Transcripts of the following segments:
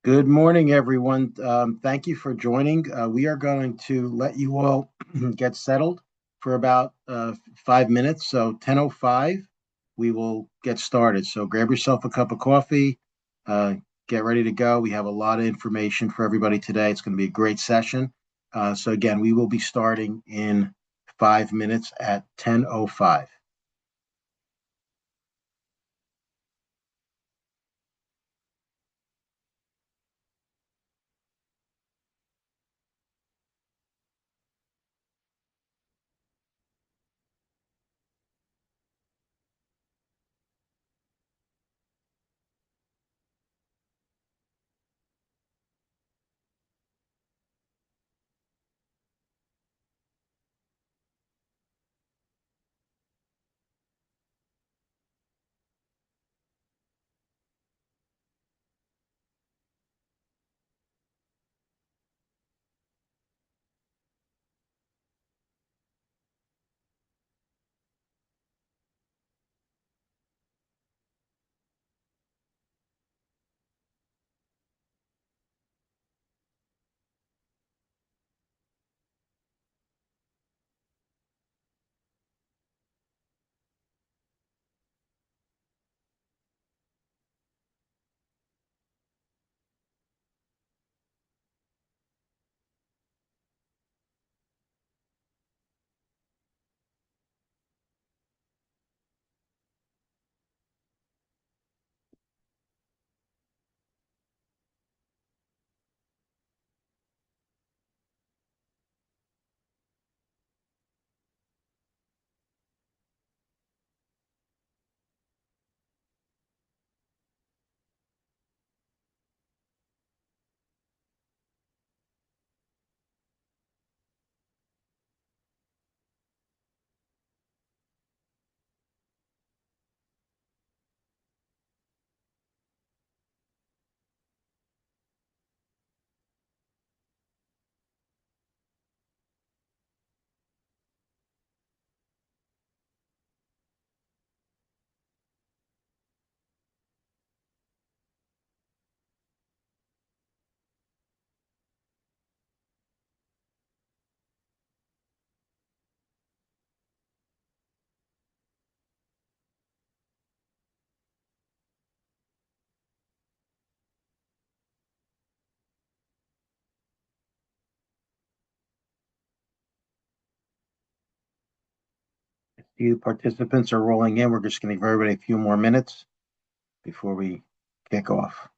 Good morning, everyone. Thank you for joining. We are going to let you all get settled for about 5 minutes. So 10:05, we will get started. So grab yourself a cup of coffee, uh, get ready to go. We have a lot of information for everybody today. It's going to be a great session. So again, we will be starting in 5 minutes at 10:05. The participants are rolling in. We're just going to give everybody a few more minutes before we kick off.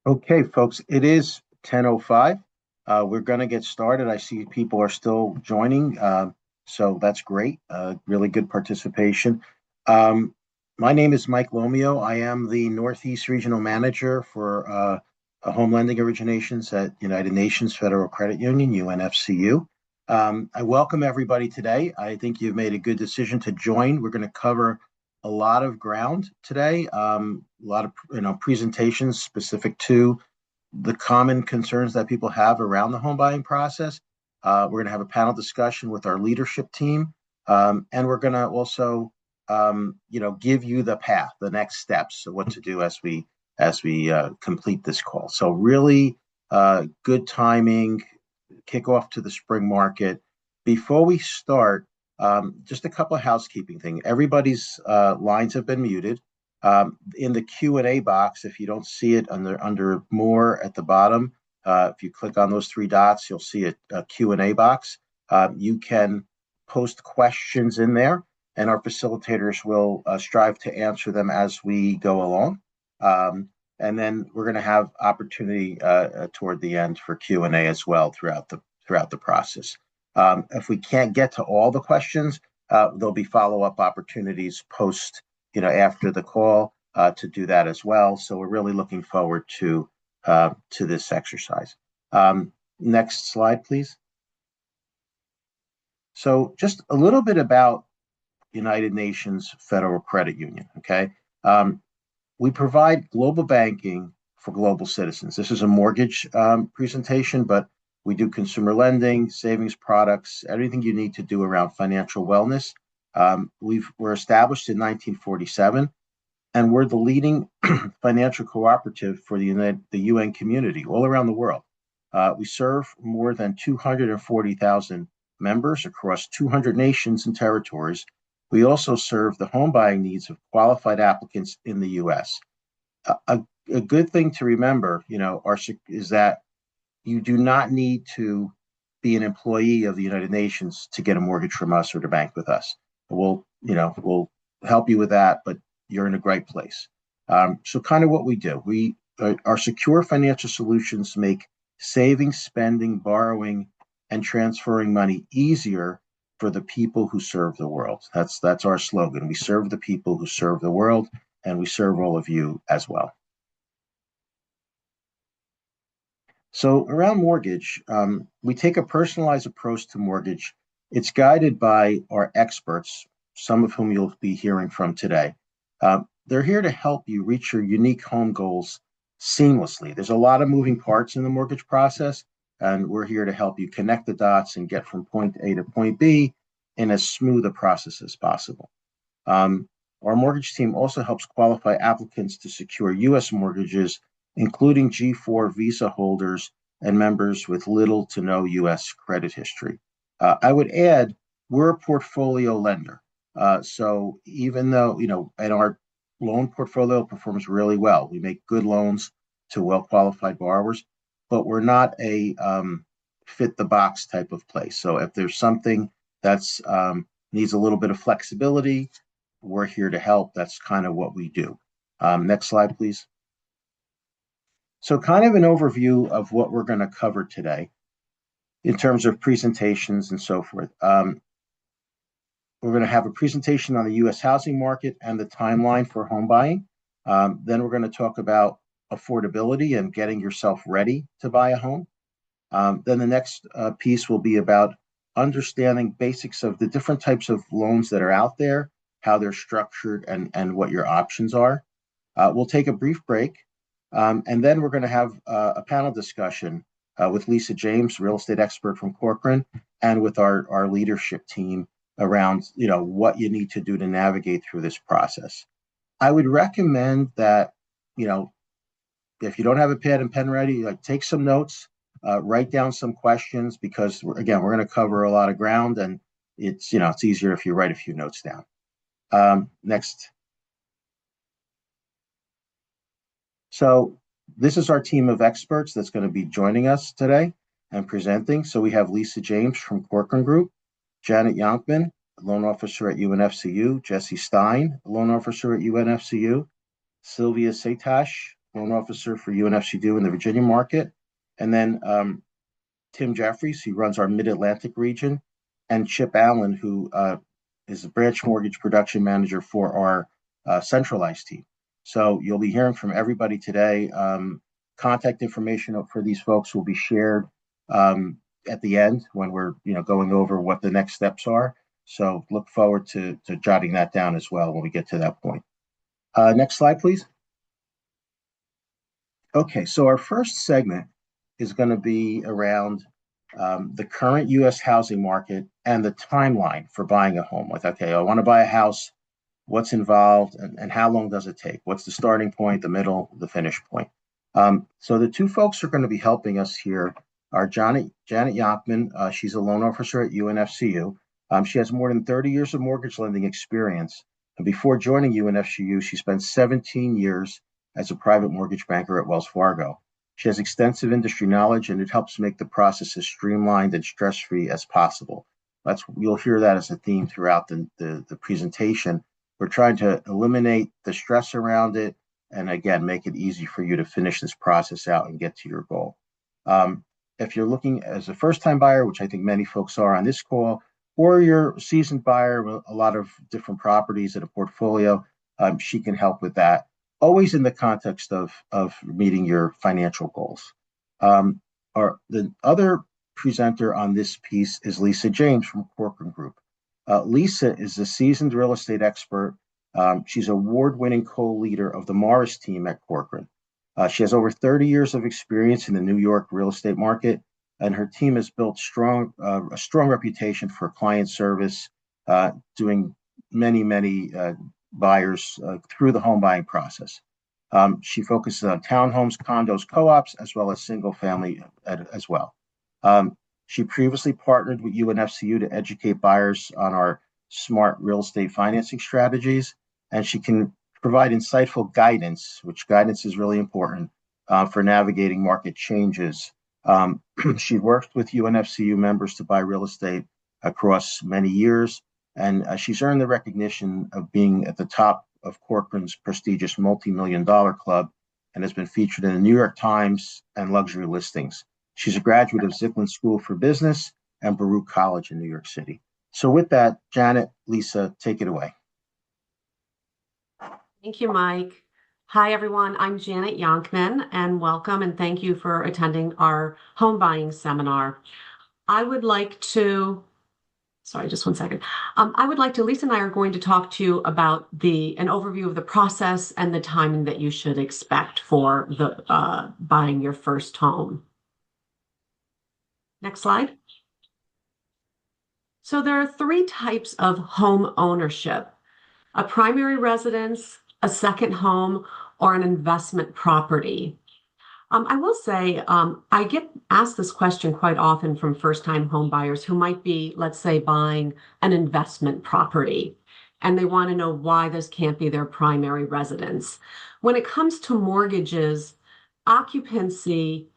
Okay, folks, it is 10:05. We're going to get started. I see people are still joining, so that's great. Really good participation. Um, my name is Mike Lomio. I am the Northeast Regional Manager for Home Lending Originations at United Nations Federal Credit Union, UNFCU. I welcome everybody today. I think you've made a good decision to join. We're going to cover a lot of ground today, a lot of presentations specific to the common concerns that people have around the home buying process. We're going to have a panel discussion with our leadership team, and we're going to also, give you the path, the next steps, of what to do as we complete this call. So really, good timing, kickoff to the spring market. Before we start, just a couple of housekeeping things. Everybody's lines have been muted. In the Q&A box, if you don't see it under more at the bottom, if you click on those three dots, you'll see a Q&A box. You can post questions in there, and our facilitators will strive to answer them as we go along. And then we're going to have opportunity toward the end for Q&A as well throughout the process. If we can't get to all the questions, there'll be follow-up opportunities after the call to do that as well. So we're really looking forward to this exercise. Next slide, please. So just a little bit about United Nations Federal Credit Union. Okay, we provide global banking for global citizens. This is a mortgage presentation, but we do consumer lending, savings products, everything you need to do around financial wellness. We're established in 1947, and we're the leading financial cooperative for the UN community all around the world. We serve more than 240,000 members across 200 nations and territories. We also serve the home buying needs of qualified applicants in the U.S. A good thing to remember, is that you do not need to be an employee of the United Nations to get a mortgage from us or to bank with us. We'll help you with that, but you're in a great place. So kind of what we do, our secure financial solutions make saving, spending, borrowing, and transferring money easier for the people who serve the world. That's our slogan. We serve the people who serve the world, and we serve all of you as well. So around mortgage, we take a personalized approach to mortgage. It's guided by our experts, some of whom you'll be hearing from today. They're here to help you reach your unique home goals seamlessly. There's a lot of moving parts in the mortgage process, and we're here to help you connect the dots and get from point A to point B in as smooth a process as possible. Our mortgage team also helps qualify applicants to secure U.S. mortgages, including G4 visa holders and members with little to no U.S. credit history. I would add, we're a portfolio lender. So even though, and our loan portfolio performs really well, we make good loans to well-qualified borrowers, but we're not a fit the box type of place. So if there's something that's needs a little bit of flexibility, we're here to help. That's kind of what we do. Next slide, please. So kind of an overview of what we're going to cover today in terms of presentations and so forth. We're going to have a presentation on the U.S. housing market and the timeline for home buying. Then we're going to talk about affordability and getting yourself ready to buy a home. Then the next piece will be about understanding basics of the different types of loans that are out there, how they're structured, and what your options are. We'll take a brief break, and then we're going to have a panel discussion with Lisa James, real estate expert from Corcoran, and with our leadership team around what you need to do to navigate through this process. I would recommend that if you don't have a pad and pen ready, take some notes, write down some questions, because we're going to cover a lot of ground, and it's easier if you write a few notes down. Next. So this is our team of experts that's going to be joining us today and presenting. So we have Lisa James from Corcoran Group, Janet Yonkman, loan officer at UNFCU, Jesse Stein, loan officer at UNFCU, Sylvia Satash, loan officer for UNFCU in the Virginia market, and then Tim Jeffries, who runs our Mid-Atlantic region, and Chip Allen, who is the branch mortgage production manager for our centralized team. So you'll be hearing from everybody today. Contact information for these folks will be shared at the end when we're going over what the next steps are. So look forward to jotting that down as well when we get to that point. Next slide, please. Okay, so our first segment is going to be around the current U.S. housing market and the timeline for buying a home. Like, okay, I want to buy a house. What's involved and how long does it take? What's the starting point, the middle, the finish point? So the two folks who are going to be helping us here are Janet Yonkman. She's a loan officer at UNFCU. She has more than 30 years of mortgage lending experience. And before joining UNFCU, she spent 17 years as a private mortgage banker at Wells Fargo. She has extensive industry knowledge, and it helps make the process as streamlined and stress-free as possible. You'll hear that as a theme throughout the presentation. We're trying to eliminate the stress around it and, again, make it easy for you to finish this process out and get to your goal. If you're looking as a first-time buyer, which I think many folks are on this call, or you're a seasoned buyer with a lot of different properties in a portfolio, she can help with that, always in the context of meeting your financial goals. The other presenter on this piece is Lisa James from Corcoran Group. Lisa is a seasoned real estate expert. She's award-winning co-leader of the Morris team at Corcoran. She has over 30 years of experience in the New York real estate market, and her team has built a strong reputation for client service, doing many buyers through the home buying process. She focuses on townhomes, condos, co-ops, as well as single family as well. She previously partnered with UNFCU to educate buyers on our smart real estate financing strategies, and she can provide insightful guidance, which guidance is really important for navigating market changes. She worked with UNFCU members to buy real estate across many years, and she's earned the recognition of being at the top of Corcoran's prestigious multi-million-dollar club and has been featured in the New York Times and luxury listings. She's a graduate of Zicklin School for Business and Baruch College in New York City. So with that, Janet, Lisa, take it away. Thank you, Mike. Hi, everyone. I'm Janet Yonkman, and welcome and thank you for attending our home buying seminar. I would like to, just one second. Lisa and I are going to talk to you about an overview of the process and the timing that you should expect for buying your first home. Next slide. So there are three types of home ownership: a primary residence, a second home, or an investment property. I will say I get asked this question quite often from first-time home buyers who might be, let's say, buying an investment property, and they want to know why this can't be their primary residence. When it comes to mortgages, occupancy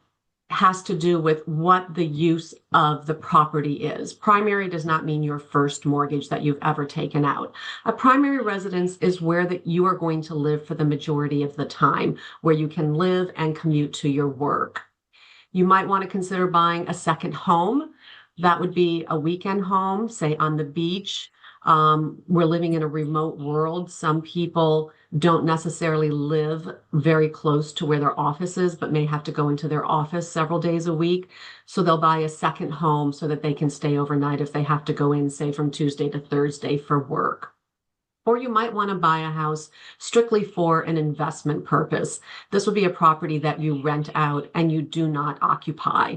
has to do with what the use of the property is. Primary does not mean your first mortgage that you've ever taken out. A primary residence is where that you are going to live for the majority of the time, where you can live and commute to your work. You might want to consider buying a second home. That would be a weekend home, say on the beach. We're living in a remote world. Some people don't necessarily live very close to where their office is, but may have to go into their office several days a week. So they'll buy a second home so that they can stay overnight if they have to go in, say, from Tuesday to Thursday for work. Or you might want to buy a house strictly for an investment purpose. This would be a property that you rent out and you do not occupy.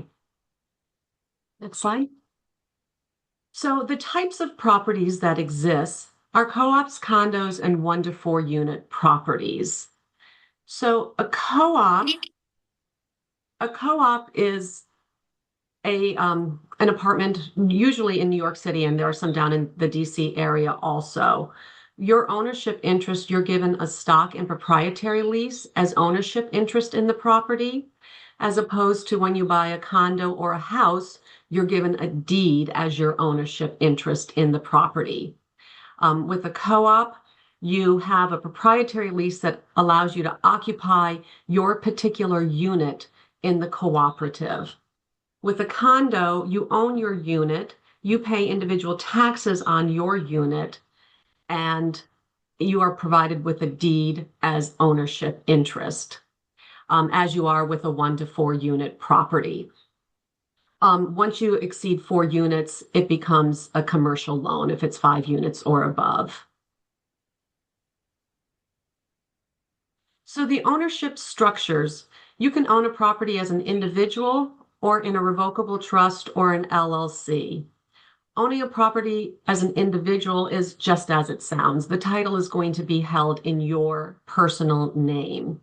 Next slide. So the types of properties that exist are co-ops, condos, and 1 to 4 unit properties. So a co-op is an apartment, usually in New York City, and there are some down in the DC area also. Your ownership interest, you're given a stock and proprietary lease as ownership interest in the property, as opposed to when you buy a condo or a house, you're given a deed as your ownership interest in the property. With a co-op, you have a proprietary lease that allows you to occupy your particular unit in the cooperative. With a condo, you own your unit, you pay individual taxes on your unit, and you are provided with a deed as ownership interest, as you are with a 1 to 4 unit property. Once you exceed 4 units, it becomes a commercial loan if it's 5 units or above. So the ownership structures, you can own a property as an individual or in a revocable trust or an LLC. Owning a property as an individual is just as it sounds. The title is going to be held in your personal name.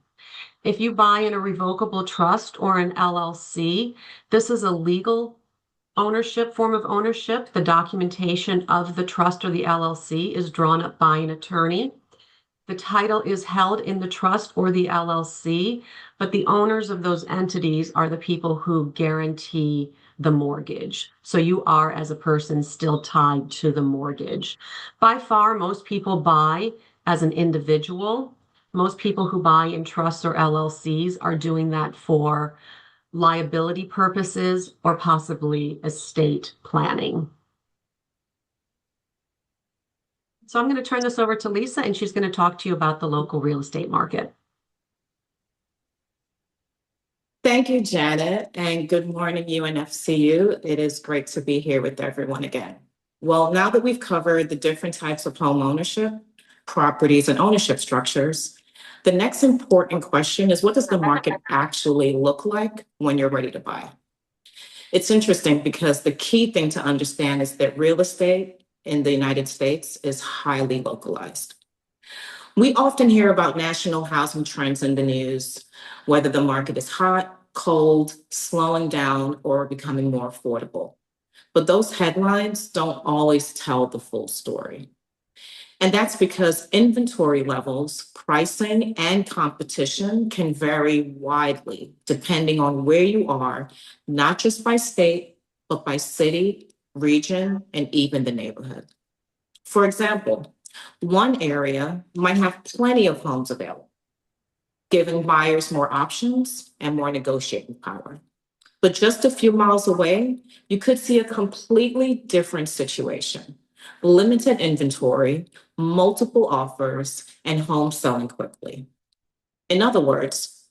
If you buy in a revocable trust or an LLC, this is a legal form of ownership. The documentation of the trust or the LLC is drawn up by an attorney. The title is held in the trust or the LLC, but the owners of those entities are the people who guarantee the mortgage. So you are, as a person, still tied to the mortgage. By far, most people buy as an individual. Most people who buy in trusts or LLCs are doing that for liability purposes or possibly estate planning. So I'm going to turn this over to Lisa, and she's going to talk to you about the local real estate market. Thank you, Janet, and good morning, UNFCU. It is great to be here with everyone again. Well, now that we've covered the different types of home ownership, properties, and ownership structures, the next important question is, what does the market actually look like when you're ready to buy? It's interesting because the key thing to understand is that real estate in the United States is highly localized. We often hear about national housing trends in the news, whether the market is hot, cold, slowing down, or becoming more affordable. But those headlines don't always tell the full story. And that's because inventory levels, pricing, and competition can vary widely depending on where you are, not just by state, but by city, region, and even the neighborhood. For example, one area might have plenty of homes available, giving buyers more options and more negotiating power. But just a few miles away, you could see a completely different situation. Limited inventory, multiple offers, and homes selling quickly. In other words,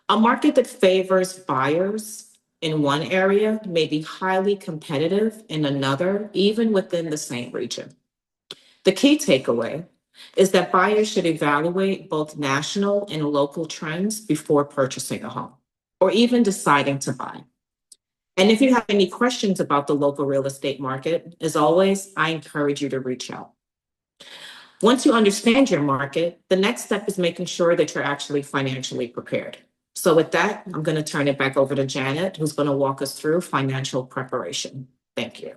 a market that favors buyers in one area may be highly competitive in another, even within the same region. The key takeaway is that buyers should evaluate both national and local trends before purchasing a home or even deciding to buy. And if you have any questions about the local real estate market, as always, I encourage you to reach out. Once you understand your market, the next step is making sure that you're actually financially prepared. So with that, I'm going to turn it back over to Janet, who's going to walk us through financial preparation. Thank you.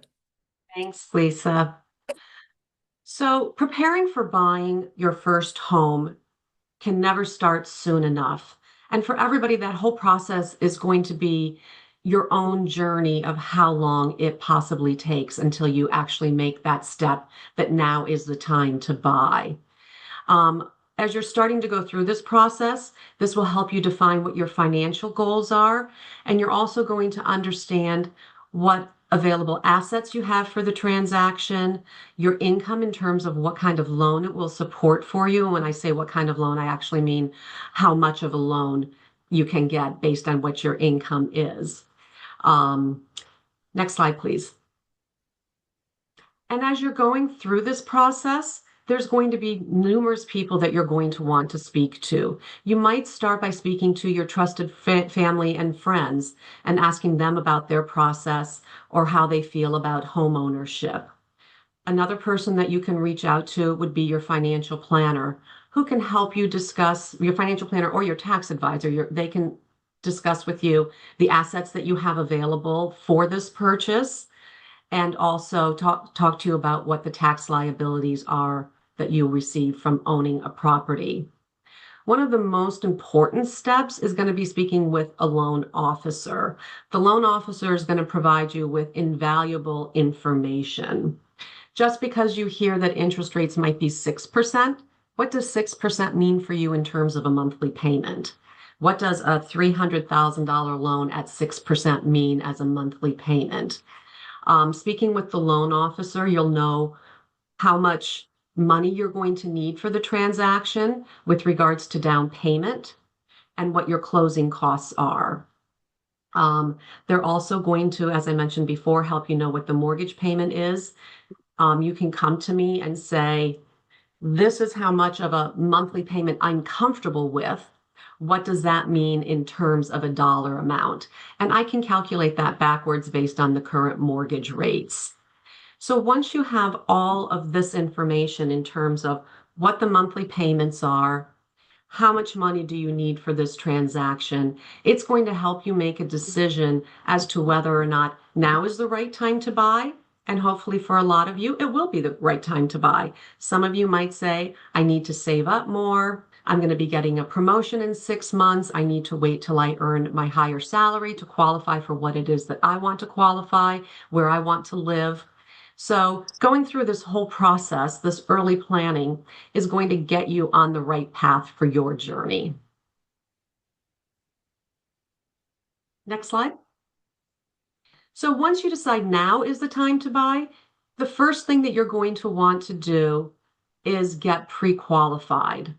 Thanks, Lisa. So preparing for buying your first home can never start soon enough. And for everybody, that whole process is going to be your own journey of how long it possibly takes until you actually make that step that now is the time to buy. As you're starting to go through this process, this will help you define what your financial goals are. And you're also going to understand what available assets you have for the transaction, your income in terms of what kind of loan it will support for you. And when I say what kind of loan, I actually mean how much of a loan you can get based on what your income is. Next slide, please. And as you're going through this process, there's going to be numerous people that you're going to want to speak to. You might start by speaking to your trusted family and friends and asking them about their process or how they feel about home ownership. Another person that you can reach out to would be your financial planner, who can help you discuss, your financial planner or your tax advisor. They can discuss with you the assets that you have available for this purchase, and also talk to you about what the tax liabilities are that you receive from owning a property. One of the most important steps is going to be speaking with a loan officer. The loan officer is going to provide you with invaluable information. Just because you hear that interest rates might be 6%, what does 6% mean for you in terms of a monthly payment? What does a $300,000 loan at 6% mean as a monthly payment? Speaking with the loan officer, you'll know how much money you're going to need for the transaction with regards to down payment and what your closing costs are. They're also going to, as I mentioned before, help you know what the mortgage payment is. You can come to me and say, this is how much of a monthly payment I'm comfortable with. What does that mean in terms of a dollar amount? And I can calculate that backwards based on the current mortgage rates. So once you have all of this information in terms of what the monthly payments are, how much money do you need for this transaction, it's going to help you make a decision as to whether or not now is the right time to buy. And hopefully for a lot of you, it will be the right time to buy. Some of you might say, I need to save up more. I'm going to be getting a promotion in 6 months. I need to wait till I earn my higher salary to qualify for what it is that I want to qualify, where I want to live. So going through this whole process, this early planning, is going to get you on the right path for your journey. Next slide. So once you decide now is the time to buy, the first thing that you're going to want to do is get pre-qualified.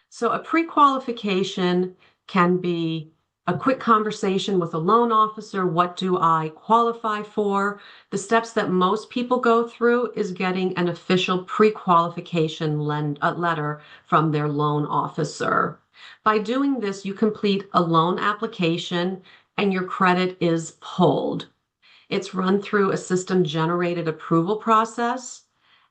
So a pre-qualification can be a quick conversation with a loan officer. What do I qualify for? The steps that most people go through is getting an official pre-qualification letter from their loan officer. By doing this, you complete a loan application and your credit is pulled. It's run through a system-generated approval process,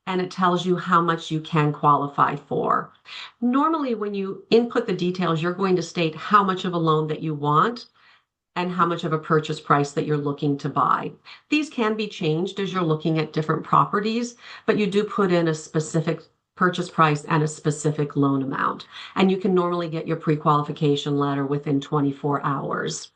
and it tells you how much you can qualify for. Normally, when you input the details, you're going to state how much of a loan that you want and how much of a purchase price that you're looking to buy. These can be changed as you're looking at different properties, but you do put in a specific purchase price and a specific loan amount. And you can normally get your pre-qualification letter within 24 hours.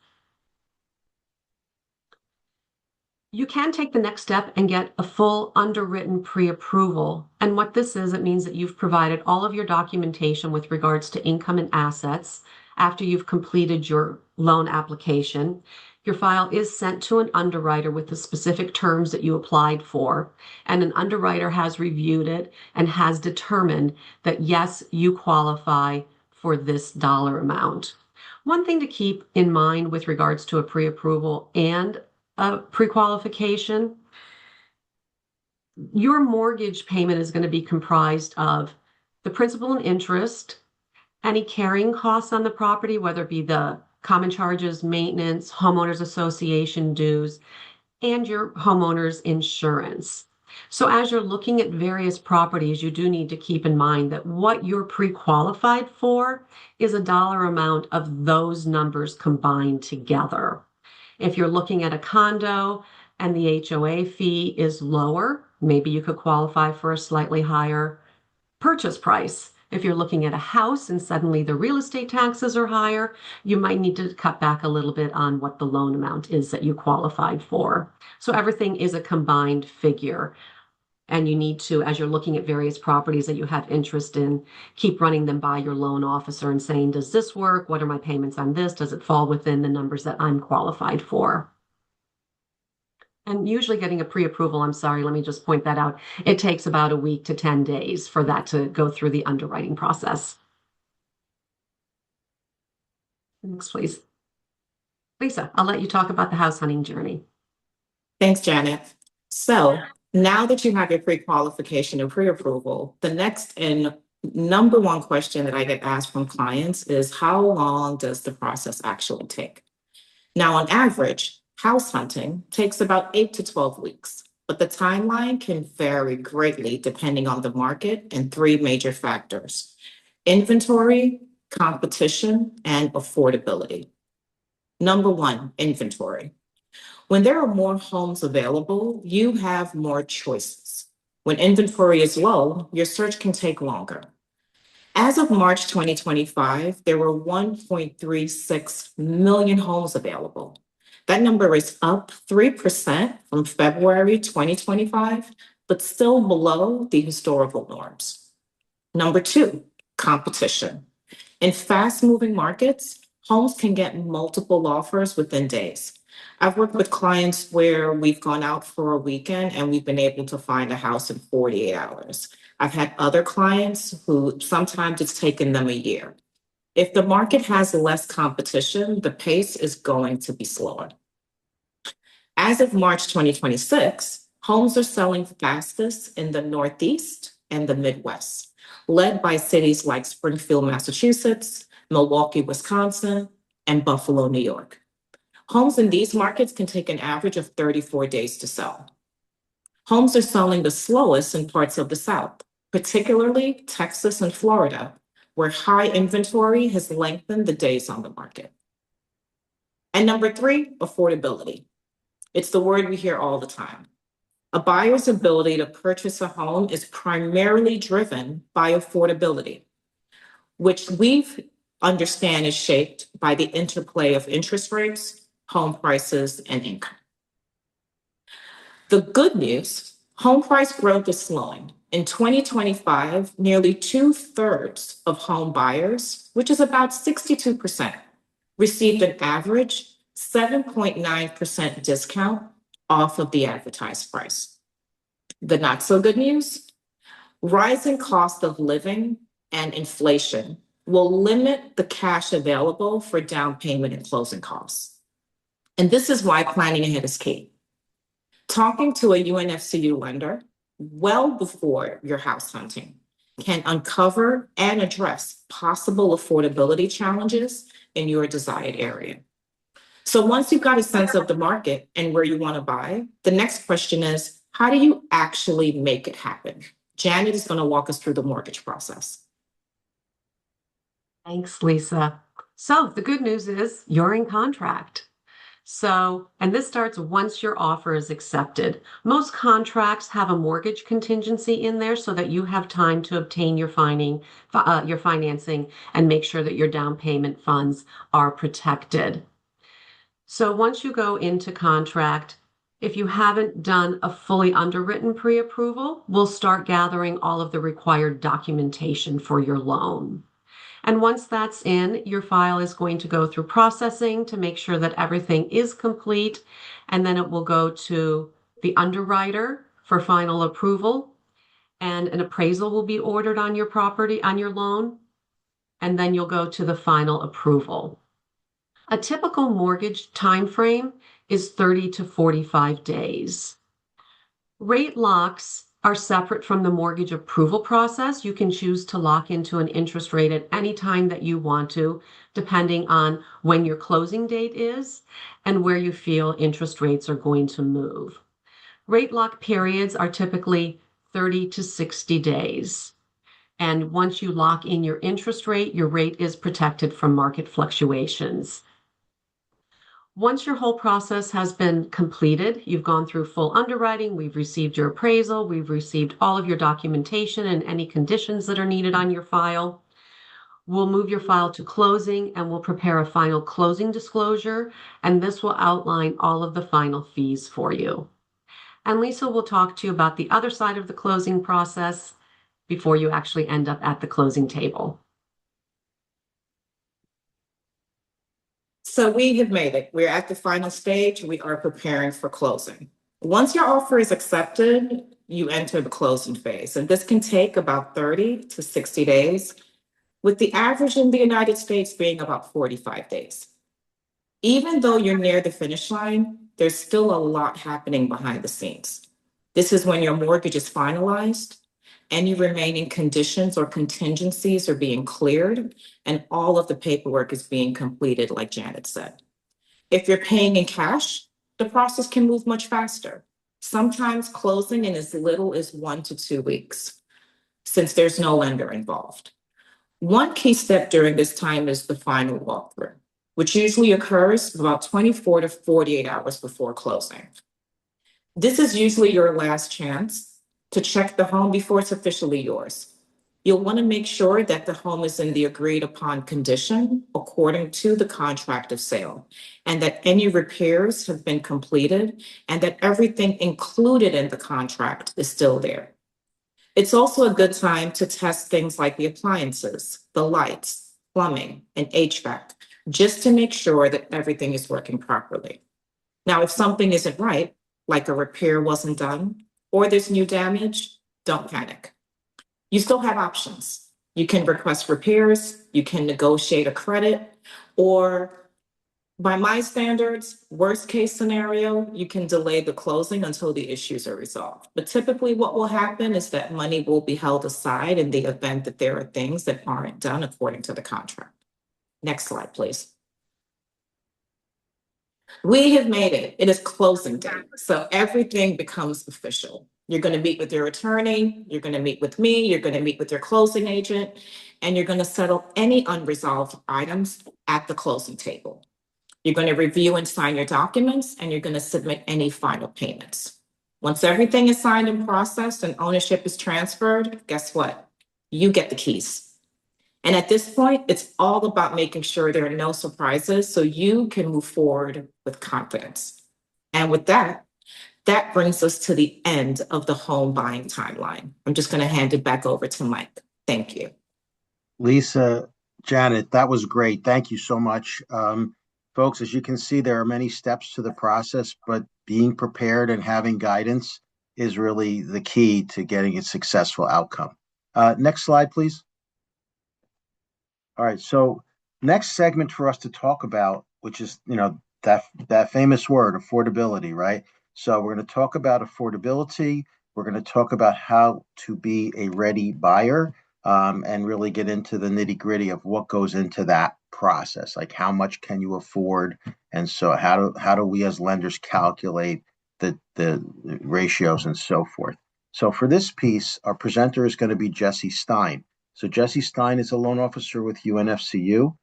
You can take the next step and get a full underwritten pre-approval. And what this is, it means that you've provided all of your documentation with regards to income and assets after you've completed your loan application. Your file is sent to an underwriter with the specific terms that you applied for, and an underwriter has reviewed it and has determined that yes, you qualify for this dollar amount. One thing to keep in mind with regards to a pre-approval and a pre-qualification, your mortgage payment is going to be comprised of the principal and interest, any carrying costs on the property, whether it be the common charges, maintenance, homeowners association dues, and your homeowner's insurance. So as you're looking at various properties, you do need to keep in mind that what you're pre-qualified for is a dollar amount of those numbers combined together. If you're looking at a condo and the HOA fee is lower, maybe you could qualify for a slightly higher purchase price. If you're looking at a house and suddenly the real estate taxes are higher, you might need to cut back a little bit on what the loan amount is that you qualified for. So everything is a combined figure. And you need to, as you're looking at various properties that you have interest in, keep running them by your loan officer and saying, does this work? What are my payments on this? Does it fall within the numbers that I'm qualified for? And usually getting a pre-approval, I'm sorry, let me just point that out. It takes about a week to 10 days for that to go through the underwriting process. Next, please. Lisa, I'll let you talk about the house hunting journey. Thanks, Janet. So now that you have your pre-qualification and pre-approval, the next and number one question that I get asked from clients is how long does the process actually take? Now, on average, house hunting takes about 8 to 12 weeks, but the timeline can vary greatly depending on the market and three major factors: inventory, competition, and affordability. Number one, inventory. When there are more homes available, you have more choices. When inventory is low, your search can take longer. As of March 2025, there were 1.36 million homes available. That number is up 3% from February 2025, but still below the historical norms. Number two, competition. In fast-moving markets, homes can get multiple offers within days. I've worked with clients where we've gone out for a weekend and we've been able to find a house in 48 hours. I've had other clients who sometimes it's taken them a year. If the market has less competition, the pace is going to be slower. As of March 2026, homes are selling fastest in the Northeast and the Midwest, led by cities like Springfield, Massachusetts, Milwaukee, Wisconsin, and Buffalo, New York. Homes in these markets can take an average of 34 days to sell. Homes are selling the slowest in parts of the South, particularly Texas and Florida, where high inventory has lengthened the days on the market. And number three, affordability. It's the word we hear all the time. A buyer's ability to purchase a home is primarily driven by affordability, which we understand is shaped by the interplay of interest rates, home prices, and income. The good news, home price growth is slowing. In 2025, nearly 2/3 of home buyers, which is about 62%, received an average 7.9% discount off of the advertised price. The not so good news, rising cost of living and inflation will limit the cash available for down payment and closing costs. And this is why planning ahead is key. Talking to a UNFCU lender well before your house hunting can uncover and address possible affordability challenges in your desired area. So once you've got a sense of the market and where you want to buy, the next question is, how do you actually make it happen? Janet is going to walk us through the mortgage process. Thanks, Lisa. So the good news is you're in contract. And this starts once your offer is accepted. Most contracts have a mortgage contingency in there so that you have time to obtain your financing and make sure that your down payment funds are protected. So once you go into contract, if you haven't done a fully underwritten pre-approval, we'll start gathering all of the required documentation for your loan. And once that's in, your file is going to go through processing to make sure that everything is complete. And then it will go to the underwriter for final approval. And an appraisal will be ordered on your property, on your loan. And then you'll go to the final approval. A typical mortgage time frame is 30 to 45 days. Rate locks are separate from the mortgage approval process. You can choose to lock into an interest rate at any time that you want to, depending on when your closing date is and where you feel interest rates are going to move. Rate lock periods are typically 30 to 60 days. And once you lock in your interest rate, your rate is protected from market fluctuations. Once your whole process has been completed, you've gone through full underwriting, we've received your appraisal, we've received all of your documentation and any conditions that are needed on your file. We'll move your file to closing and we'll prepare a final closing disclosure, and this will outline all of the final fees for you. And Lisa will talk to you about the other side of the closing process before you actually end up at the closing table. So we have made it. We're at the final stage. We are preparing for closing. Once your offer is accepted, you enter the closing phase. And this can take about 30 to 60 days, with the average in the United States being about 45 days. Even though you're near the finish line, there's still a lot happening behind the scenes. This is when your mortgage is finalized, any remaining conditions or contingencies are being cleared, and all of the paperwork is being completed, like Janet said. If you're paying in cash, the process can move much faster, sometimes closing in as little as 1 to 2 weeks, since there's no lender involved. One key step during this time is the final walkthrough, which usually occurs about 24 to 48 hours before closing. This is usually your last chance to check the home before it's officially yours. You'll want to make sure that the home is in the agreed upon condition according to the contract of sale, and that any repairs have been completed and that everything included in the contract is still there. It's also a good time to test things like the appliances, the lights, plumbing, and HVAC, just to make sure that everything is working properly. Now, if something isn't right, like a repair wasn't done or there's new damage, don't panic. You still have options. You can request repairs, you can negotiate a credit, or by my standards, worst case scenario, you can delay the closing until the issues are resolved. But typically, what will happen is that money will be held aside in the event that there are things that aren't done according to the contract. Next slide, please. We have made it. It is closing day. So everything becomes official. You're going to meet with your attorney, you're going to meet with me, you're going to meet with your closing agent, and you're going to settle any unresolved items at the closing table. You're going to review and sign your documents, and you're going to submit any final payments. Once everything is signed and processed and ownership is transferred, guess what? You get the keys. And at this point, it's all about making sure there are no surprises so you can move forward with confidence. And with that, that brings us to the end of the home buying timeline. I'm just going to hand it back over to Mike. Thank you. Lisa, Janet, that was great. Thank you so much. Folks, as you can see, there are many steps to the process, but being prepared and having guidance is really the key to getting a successful outcome. Next slide, please. All right, so next segment for us to talk about, which is, that famous word, affordability, right? So we're going to talk about affordability. We're going to talk about how to be a ready buyer, and really get into the nitty gritty of what goes into that process. Like how much can you afford, and so how do we as lenders calculate the ratios and so forth. So for this piece, our presenter is going to be Jesse Stein. So Jesse Stein is a loan officer with UNFCU.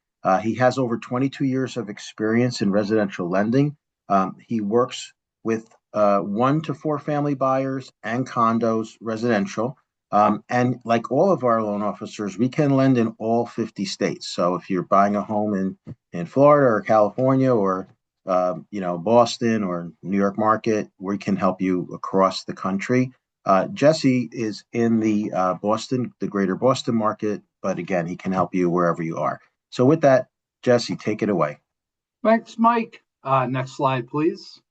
He has over 22 years of experience in residential lending. He works with 1 to 4 family buyers and condos, residential. And like all of our loan officers, we can lend in all 50 states. So if you're buying a home in Florida or California or Boston or New York market, we can help you across the country. Jesse is in the the greater Boston market, but again, he can help you wherever you are. So with that, Jesse, take it away. Thanks, Mike. Next slide, please.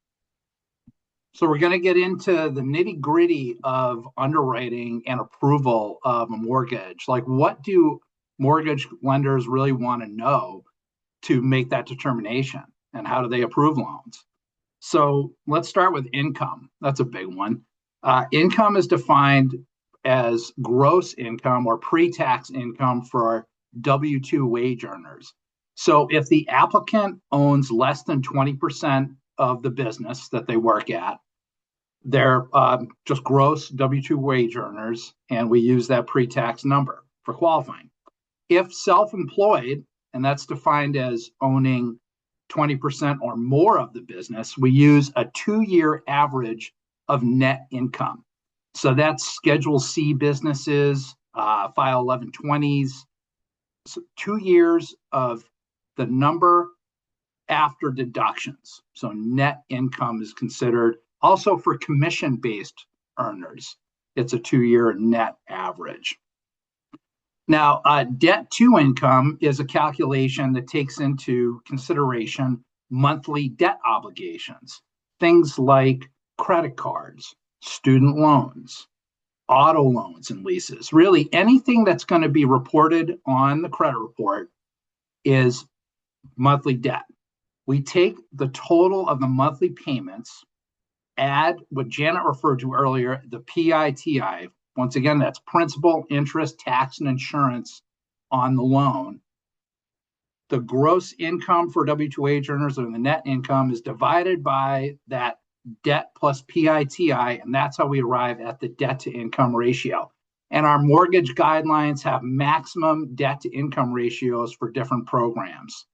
So we're going to get into the nitty gritty of underwriting and approval of a mortgage. Like, what do mortgage lenders really want to know to make that determination? And how do they approve loans? So let's start with income. That's a big one. Income is defined as gross income or pre-tax income for W-2 wage earners. So if the applicant owns less than 20% of the business that they work at, they're just gross W-2 wage earners, and we use that pre-tax number for qualifying. If self-employed, and that's defined as owning 20% or more of the business, we use a 2-year average of net income. So that's Schedule C businesses, File 1120s, so 2 years of the number after deductions. So net income is considered. Also for commission-based earners, it's a 2-year net average. Now, debt to income is a calculation that takes into consideration monthly debt obligations, things like credit cards, student loans, auto loans and leases. Really, anything that's going to be reported on the credit report is monthly debt. We take the total of the monthly payments, add what Janet referred to earlier, the PITI. Once again, that's principal, interest, tax, and insurance on the loan. The gross income for W-2 wage earners, or the net income, is divided by that debt plus PITI, and that's how we arrive at the debt to income ratio. And our mortgage guidelines have maximum debt to income ratios for different programs.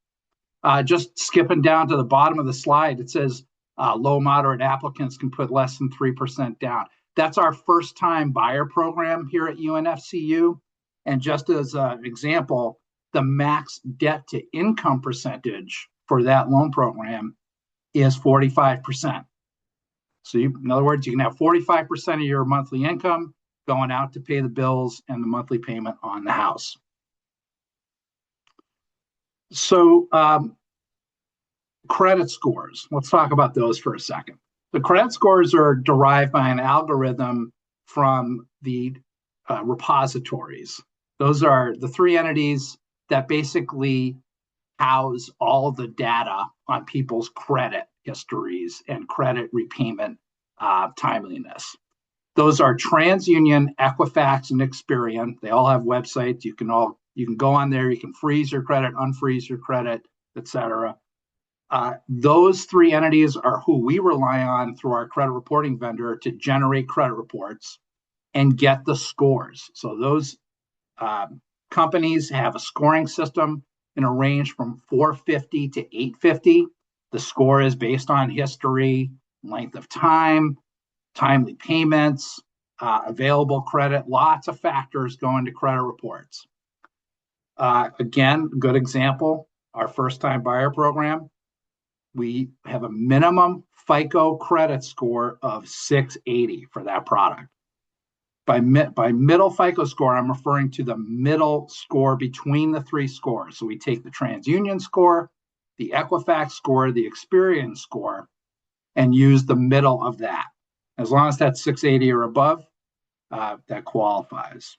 Just skipping down to the bottom of the slide, it says low moderate applicants can put less than 3% down. That's our first time buyer program here at UNFCU. And just as an example, the max debt to income percentage for that loan program is 45%. So in other words, you can have 45% of your monthly income going out to pay the bills and the monthly payment on the house. So Credit scores. Let's talk about those for a second. The credit scores are derived by an algorithm from the repositories. Those are the three entities that basically house all the data on people's credit histories and credit repayment timeliness. Those are TransUnion, Equifax, and Experian. They all have websites. You can go on there. You can freeze your credit, unfreeze your credit, etc. Those three entities are who we rely on through our credit reporting vendor to generate credit reports and get the scores. So those companies have a scoring system in a range from 450 to 850. The score is based on history, length of time, timely payments, available credit. Lots of factors go into credit reports. Again, good example, our first-time buyer program. We have a minimum FICO credit score of 680 for that product. By middle FICO score, I'm referring to the middle score between the three scores. So we take the TransUnion score, the Equifax score, the Experian score, and use the middle of that. As long as that's 680 or above, that qualifies.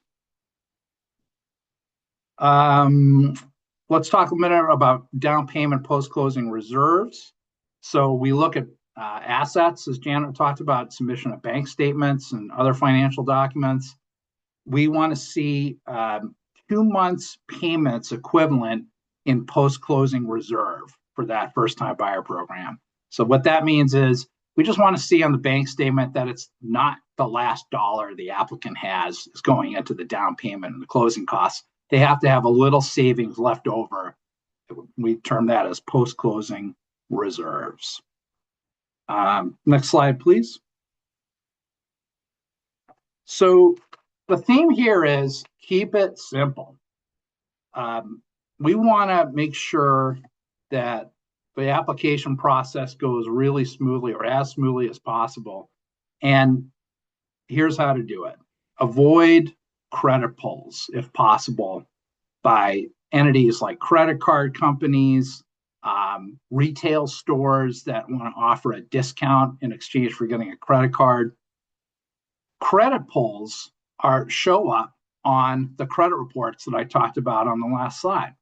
Let's talk a minute about down payment post-closing reserves. So we look at assets, as Janet talked about, submission of bank statements and other financial documents. We want to see 2 months payments equivalent in post-closing reserve for that first-time buyer program. So what that means is we just want to see on the bank statement that it's not the last dollar the applicant has is going into the down payment and the closing costs. They have to have a little savings left over. We term that as post-closing reserves. Next slide, please. So the theme here is keep it simple. We want to make sure that the application process goes really smoothly or as smoothly as possible. And here's how to do it. Avoid credit pulls, if possible, by entities like credit card companies, retail stores that want to offer a discount in exchange for getting a credit card. Credit pulls show up on the credit reports that I talked about on the last slide.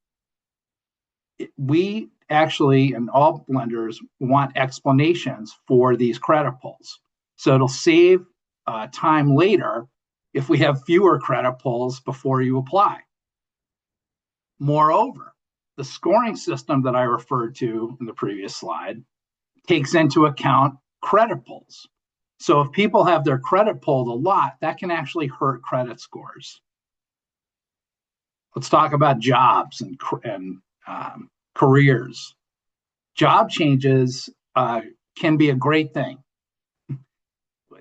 We actually, and all lenders, want explanations for these credit pulls. So it'll save time later if we have fewer credit pulls before you apply. Moreover, the scoring system that I referred to in the previous slide takes into account credit pulls. So if people have their credit pulled a lot, that can actually hurt credit scores. Let's talk about jobs and careers. Job changes can be a great thing.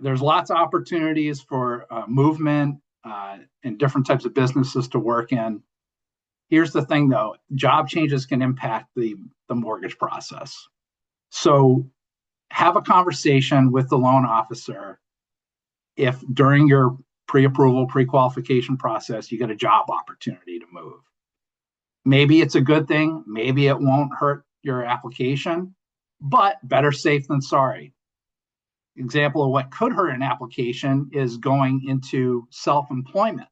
There's lots of opportunities for movement and different types of businesses to work in. Here's the thing, though. Job changes can impact the mortgage process. So have a conversation with the loan officer if during your pre-approval, pre-qualification process, you get a job opportunity to move. Maybe it's a good thing. Maybe it won't hurt your application, but better safe than sorry. Example of what could hurt an application is going into self-employment.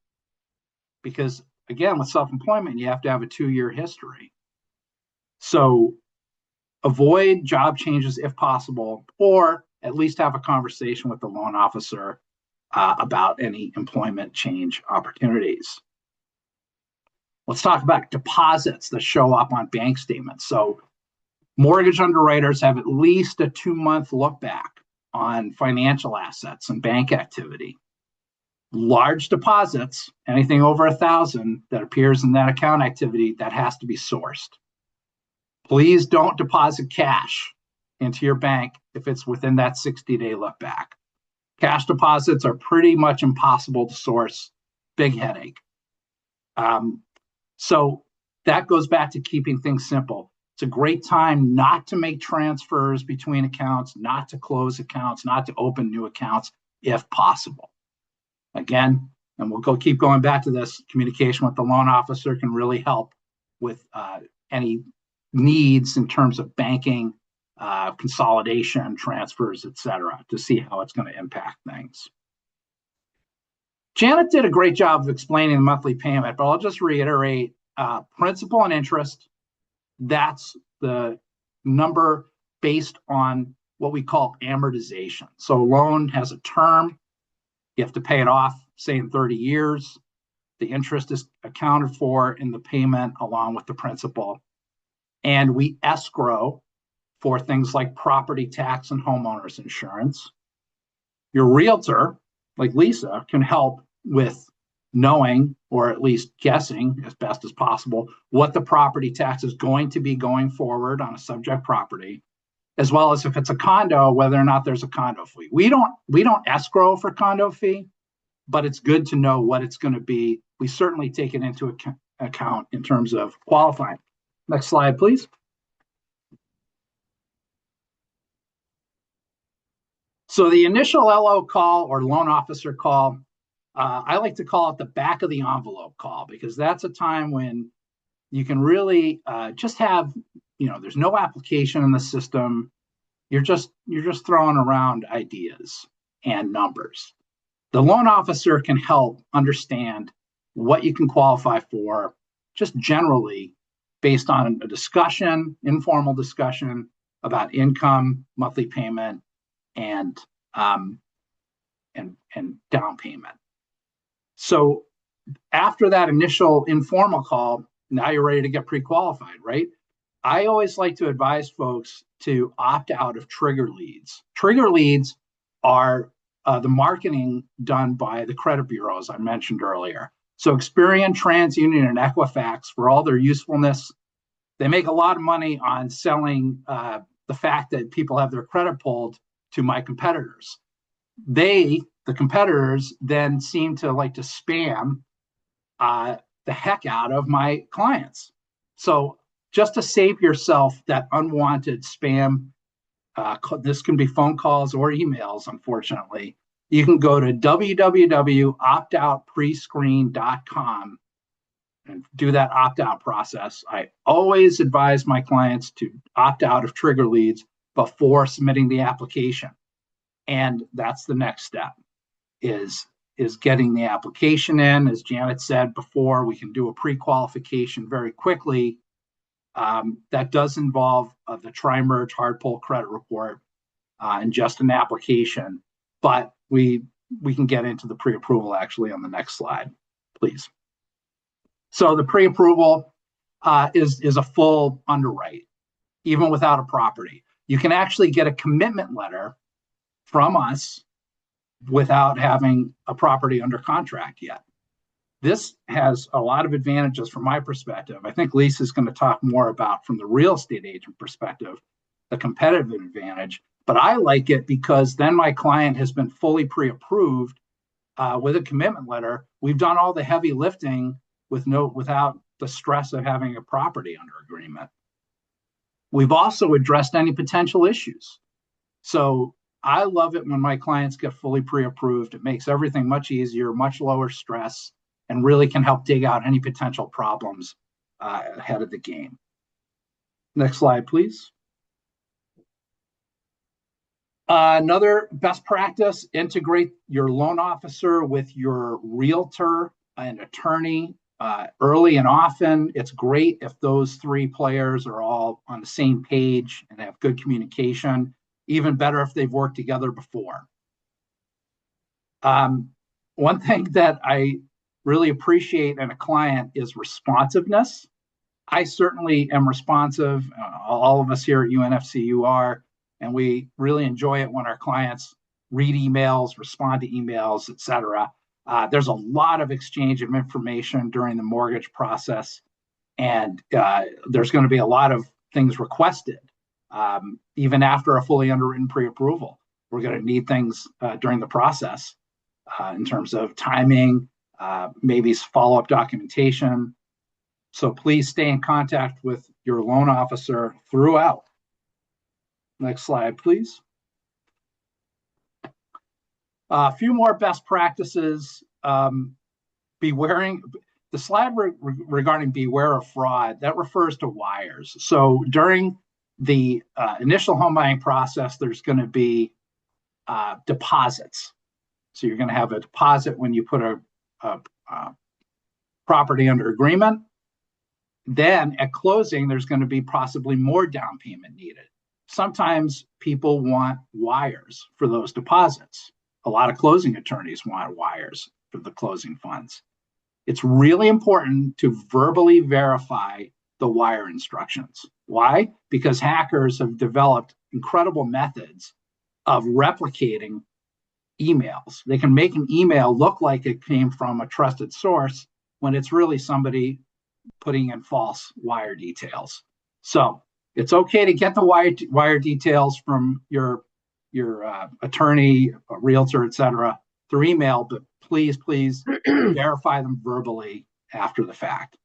Because again, with self-employment, you have to have a 2-year history. So avoid job changes if possible, or at least have a conversation with the loan officer about any employment change opportunities. Let's talk about deposits that show up on bank statements. So mortgage underwriters have at least a 2-month look back on financial assets and bank activity. Large deposits, anything over 1,000 that appears in that account activity, that has to be sourced. Please don't deposit cash into your bank if it's within that 60-day look back. Cash deposits are pretty much impossible to source. Big headache. So that goes back to keeping things simple. It's a great time not to make transfers between accounts, not to close accounts, not to open new accounts if possible. Again, and we'll keep going back to this, communication with the loan officer can really help with any needs in terms of banking consolidation, transfers, etc., to see how it's going to impact things. Janet did a great job of explaining the monthly payment, but I'll just reiterate, principal and interest, that's the number based on what we call amortization. So a loan has a term, you have to pay it off, say in 30 years. The interest is accounted for in the payment along with the principal. And we escrow for things like property tax and homeowners insurance. Your realtor, like Lisa, can help with knowing, or at least guessing as best as possible, what the property tax is going to be going forward on a subject property, as well as if it's a condo, whether or not there's a condo fee. We don't escrow for condo fee, but it's good to know what it's going to be. We certainly take it into account in terms of qualifying. Next slide, please. So the initial LO call or loan officer call, I like to call it the back of the envelope call, because that's a time when you can really just have, there's no application in the system. You're just throwing around ideas and numbers. The loan officer can help understand what you can qualify for, just generally based on a discussion, informal discussion about income, monthly payment, and down payment. So after that initial informal call, now you're ready to get pre-qualified, right? I always like to advise folks to opt out of trigger leads. Trigger leads are the marketing done by the credit bureaus I mentioned earlier. So Experian, TransUnion, and Equifax, for all their usefulness, they make a lot of money on selling the fact that people have their credit pulled to my competitors. The competitors, then seem to like to spam the heck out of my clients. So just to save yourself that unwanted spam, this can be phone calls or emails, unfortunately, you can go to www.optoutprescreen.com and do that opt-out process. I always advise my clients to opt out of trigger leads before submitting the application. And that's the next step, is getting the application in. As Janet said before, we can do a pre-qualification very quickly. That does involve the tri-merge hard pull credit report and just an application, but we can get into the pre-approval actually on the next slide, please. So the pre-approval is a full underwrite, even without a property. You can actually get a commitment letter from us without having a property under contract yet. This has a lot of advantages from my perspective. I think Lisa's going to talk more about, from the real estate agent perspective, the competitive advantage. But I like it because then my client has been fully pre-approved with a commitment letter. We've done all the heavy lifting without the stress of having a property under agreement. We've also addressed any potential issues. So I love it when my clients get fully pre-approved. It makes everything much easier, much lower stress, and really can help dig out any potential problems ahead of the game. Next slide, please. Another best practice, integrate your loan officer with your realtor and attorney early and often. It's great if those three players are all on the same page and have good communication. Even better if they've worked together before. One thing that I really appreciate in a client is responsiveness. I certainly am responsive. All of us here at UNFCU are, and we really enjoy it when our clients read emails, respond to emails, etc. There's a lot of exchange of information during the mortgage process, and there's going to be a lot of things requested. Even after a fully underwritten pre-approval, we're going to need things during the process in terms of timing, maybe follow-up documentation. So please stay in contact with your loan officer throughout. Next slide, please. A few more best practices. The slide regarding beware of fraud, that refers to wires. So during the initial home buying process, there's going to be deposits. So you're going to have a deposit when you put a property under agreement. Then at closing, there's going to be possibly more down payment needed. Sometimes people want wires for those deposits. A lot of closing attorneys want wires for the closing funds. It's really important to verbally verify the wire instructions. Why? Because hackers have developed incredible methods of replicating emails. They can make an email look like it came from a trusted source when it's really somebody putting in false wire details. So it's okay to get the wire details from your attorney, a realtor, etc., through email, but please verify them verbally after the fact.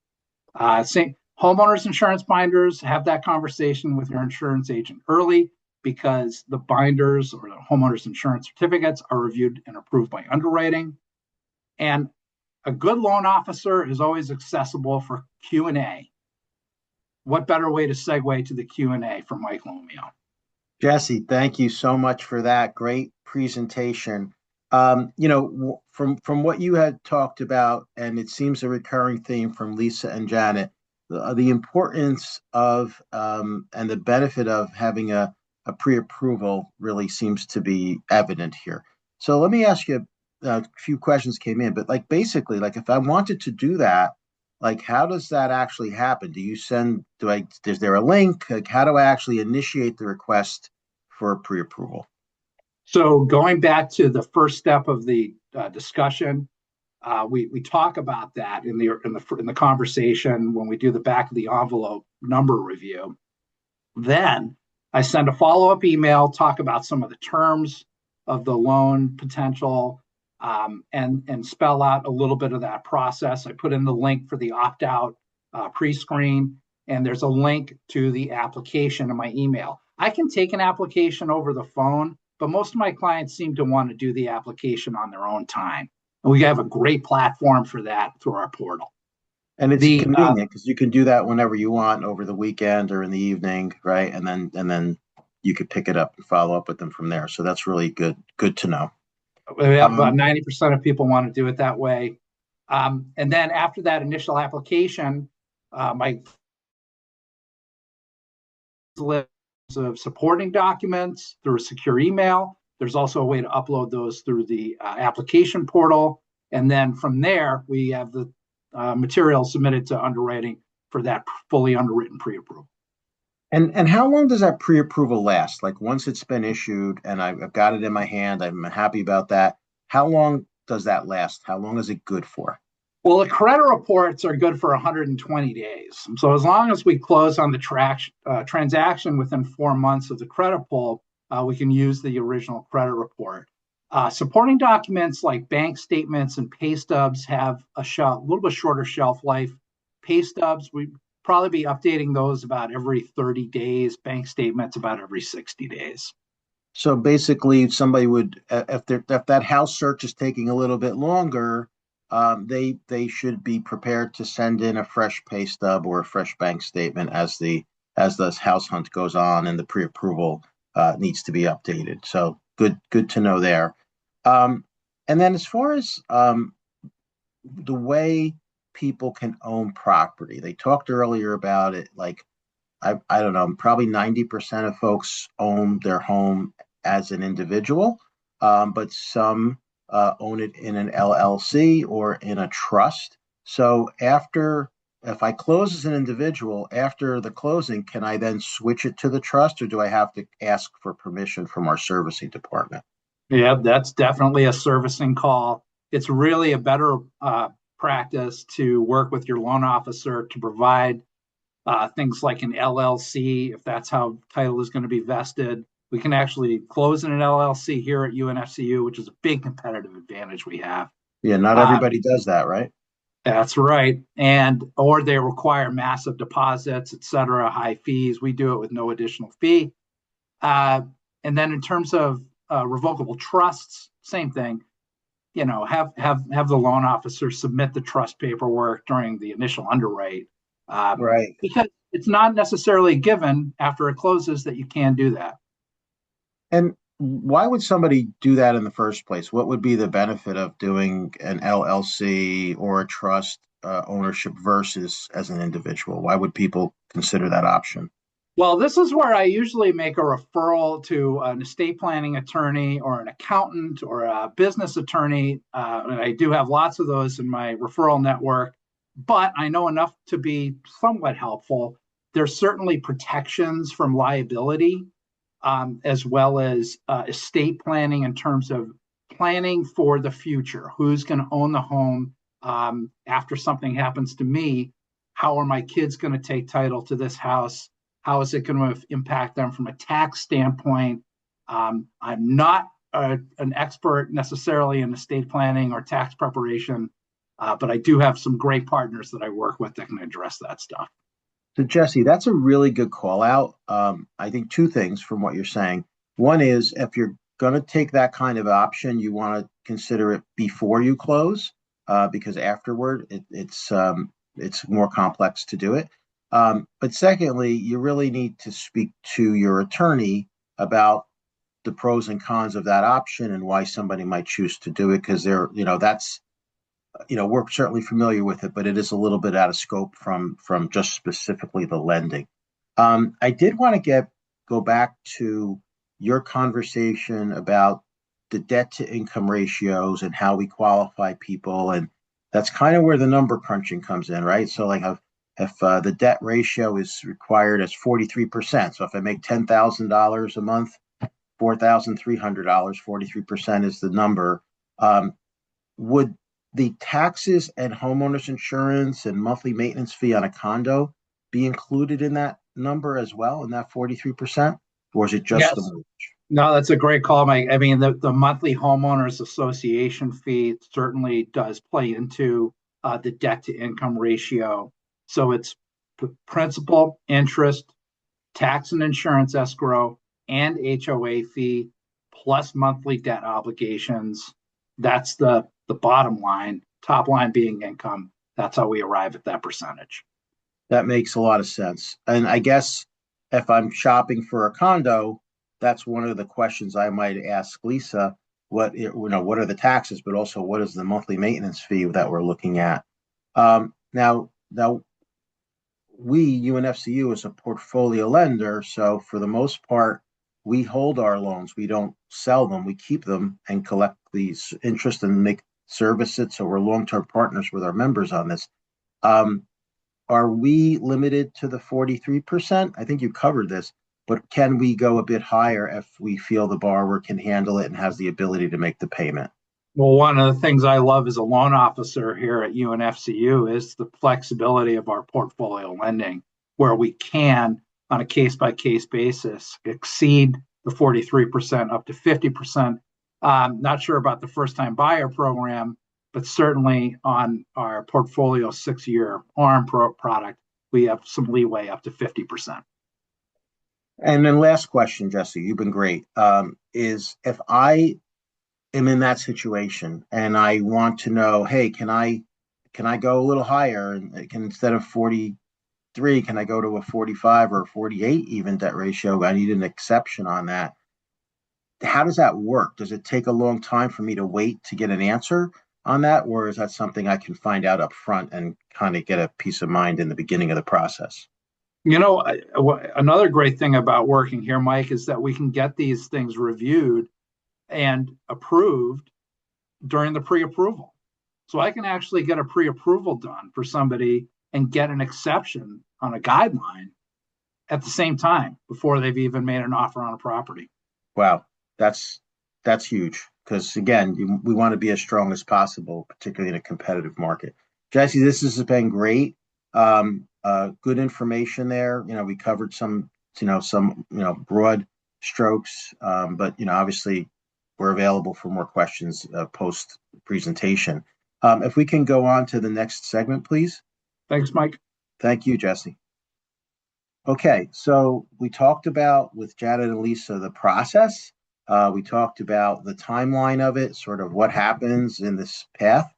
Homeowners insurance binders, have that conversation with your insurance agent early, because the binders or the homeowners insurance certificates are reviewed and approved by underwriting. And a good loan officer is always accessible for Q&A. What better way to segue to the Q&A from Mike Lomeo? Jesse, thank you so much for that great presentation. From what you had talked about, and it seems a recurring theme from Lisa and Janet, the importance of and the benefit of having a pre-approval really seems to be evident here. So let me ask you, a few questions came in, but basically, if I wanted to do that, how does that actually happen? Is there a link? How do I actually initiate the request for pre-approval? So going back to the first step of the discussion, we talk about that in the conversation when we do the back of the envelope number review. Then I send a follow-up email, talk about some of the terms of the loan potential, and spell out a little bit of that process. I put in the link for the opt-out pre-screen, and there's a link to the application in my email. I can take an application over the phone, but most of my clients seem to want to do the application on their own time. And we have a great platform for that through our portal. And it's convenient because you can do that whenever you want, over the weekend or in the evening, right? And then you could pick it up and follow up with them from there. So that's really good to know. About 90% of people want to do it that way. And then after that initial application, my list of supporting documents through a secure email. There's also a way to upload those through the application portal. And then from there, we have the material submitted to underwriting for that fully underwritten pre-approval. And how long does that pre-approval last? Once it's been issued and I've got it in my hand, I'm happy about that. How long does that last? How long is it good for? Well, the credit reports are good for 120 days. So as long as we close on the transaction within 4 months of the credit pull, we can use the original credit report. Supporting documents like bank statements and pay stubs have a little bit shorter shelf life. Pay stubs, we probably be updating those about every 30 days, bank statements about every 60 days. So basically, somebody would, if that house search is taking a little bit longer, they should be prepared to send in a fresh pay stub or a fresh bank statement as the house hunt goes on and the pre-approval needs to be updated. So good to know there. And then as far as the way people can own property, they talked earlier about it. I don't know, probably 90% of folks own their home as an individual, but some own it in an LLC or in a trust. So if I close as an individual, after the closing, can I then switch it to the trust, or do I have to ask for permission from our servicing department? Yeah, that's definitely a servicing call. It's really a better practice to work with your loan officer to provide things like an LLC, if that's how title is going to be vested. We can actually close in an LLC here at UNFCU, which is a big competitive advantage we have. Yeah, not everybody does that, right? That's right. Or they require massive deposits, et cetera, high fees. We do it with no additional fee. And then in terms of revocable trusts, same thing. Have the loan officer submit the trust paperwork during the initial underwrite. Right. Because it's not necessarily given after it closes that you can do that. And why would somebody do that in the first place? What would be the benefit of doing an LLC or a trust ownership versus as an individual? Why would people consider that option? Well, this is where I usually make a referral to an estate planning attorney or an accountant or a business attorney. And I do have lots of those in my referral network, but I know enough to be somewhat helpful. There's certainly protections from liability, as well as estate planning in terms of planning for the future. Who's going to own the home after something happens to me? How are my kids going to take title to this house? How is it going to impact them from a tax standpoint? I'm not an expert necessarily in estate planning or tax preparation, but I do have some great partners that I work with that can address that stuff. So, Jesse, that's a really good call out. I think two things from what you're saying. One is if you're going to take that kind of option, you want to consider it before you close, because afterward it's more complex to do it. But secondly, you really need to speak to your attorney about the pros and cons of that option and why somebody might choose to do it, because that's we're certainly familiar with it, but it is a little bit out of scope from just specifically the lending. I did want to go back to your conversation about the debt to income ratios and how we qualify people, and that's kind of where the number crunching comes in, right? So, like, if the debt ratio is required as 43%, so if I make $10,000 a month, $4,300, 43% is the number. Would the taxes and homeowners insurance and monthly maintenance fee on a condo be included in that number as well, in that 43%? Or is it just the Yes. mortgage? No, that's a great call, Mike. I mean, the monthly homeowners association fee certainly does play into the debt to income ratio. So it's principal, interest, tax and insurance escrow, and HOA fee, plus monthly debt obligations. That's the bottom line, top line being income. That's how we arrive at that percentage. That makes a lot of sense. And I guess if I'm shopping for a condo, that's one of the questions I might ask Lisa. What are the taxes, but also what is the monthly maintenance fee that we're looking at? Now, UNFCU, is a portfolio lender, so for the most part, we hold our loans. We don't sell them. We keep them and collect these interest and make service it. So we're long-term partners with our members on this. Are we limited to the 43%? I think you covered this, but can we go a bit higher if we feel the borrower can handle it and has the ability to make the payment? Well, one of the things I love as a loan officer here at UNFCU is the flexibility of our portfolio lending, where we can, on a case by case basis, exceed the 43% up to 50%. Not sure about the first time buyer program, but certainly on our portfolio 6-year ARM product, we have some leeway up to 50%. And then last question, Jesse, you've been great. Is if I am in that situation and I want to know, hey, can I go a little higher, and instead of 43, can I go to a 45 or a 48 even debt ratio? I need an exception on that. How does that work? Does it take a long time for me to wait to get an answer on that, or is that something I can find out up front and kind of get a peace of mind in the beginning of the process? Another great thing about working here, Mike, is that we can get these things reviewed and approved during the pre-approval. So I can actually get a pre-approval done for somebody and get an exception on a guideline at the same time before they've even made an offer on a property. Wow, that's huge, because again, we want to be as strong as possible, particularly in a competitive market. Jesse, this has been great. Good information there. We covered some broad strokes, but obviously we're available for more questions post presentation. If we can go on to the next segment, please. Thanks, Mike. Thank you, Jesse. Okay, so we talked about with Janet and Lisa the process. We talked about the timeline of it, sort of what happens in this path.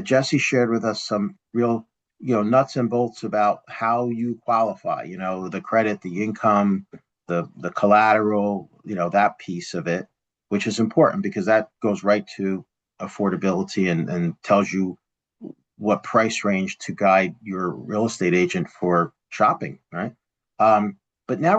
Jesse shared with us some real nuts and bolts about how you qualify, the credit, the income, the collateral, that piece of it, which is important because that goes right to affordability and tells you what price range to guide your real estate agent for shopping, right? But now um,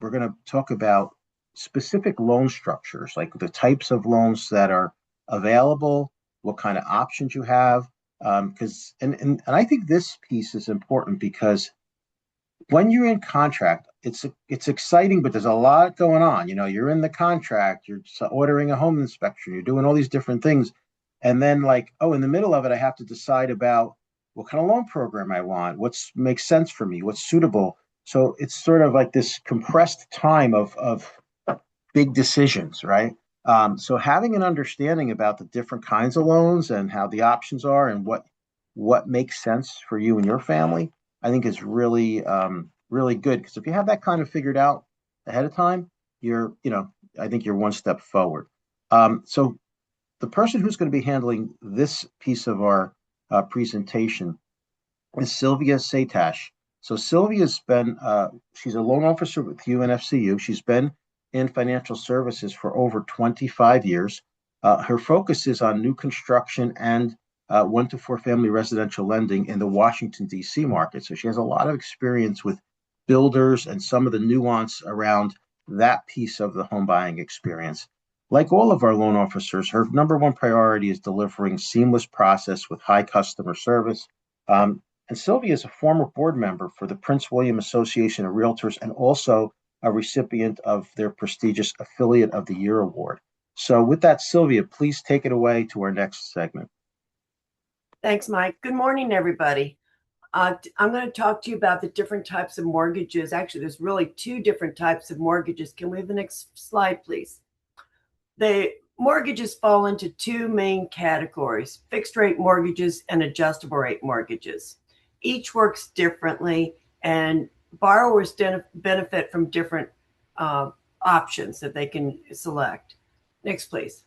we're going to talk about specific loan structures, like the types of loans that are available, what kind of options you have. Because and I think this piece is important because when you're in contract, it's exciting, but there's a lot going on. You're in the contract, you're ordering a home inspection, you're doing all these different things, and then like, oh, in the middle of it, I have to decide about what kind of loan program I want, what's makes sense for me, what's suitable. So it's sort of like this compressed time of big decisions, right? So having an understanding about the different kinds of loans and how the options are and what makes sense for you and your family, I think is really good. Because if you have that kind of figured out ahead of time, I think you're one step forward. So the person who's going to be handling this piece of our presentation is Sylvia Satash. So she's a loan officer with UNFCU. She's been in financial services for over 25 years. Her focus is on new construction and 1 to 4 family residential lending in the Washington, D.C. market. So she has a lot of experience with builders and some of the nuance around that piece of the home buying experience. Like all of our loan officers, her number one priority is delivering seamless process with high customer service. And Sylvia is a former board member for the Prince William Association of Realtors and also a recipient of their prestigious Affiliate of the Year award. So with that, Sylvia, please take it away to our next segment. Thanks, Mike. Good morning, everybody. I'm going to talk to you about the different types of mortgages. Actually, there's really 2 different types of mortgages. Can we have the next slide, please? The mortgages fall into 2 main categories: fixed rate mortgages and adjustable rate mortgages. Each works differently, and borrowers benefit from different options that they can select. Next, please.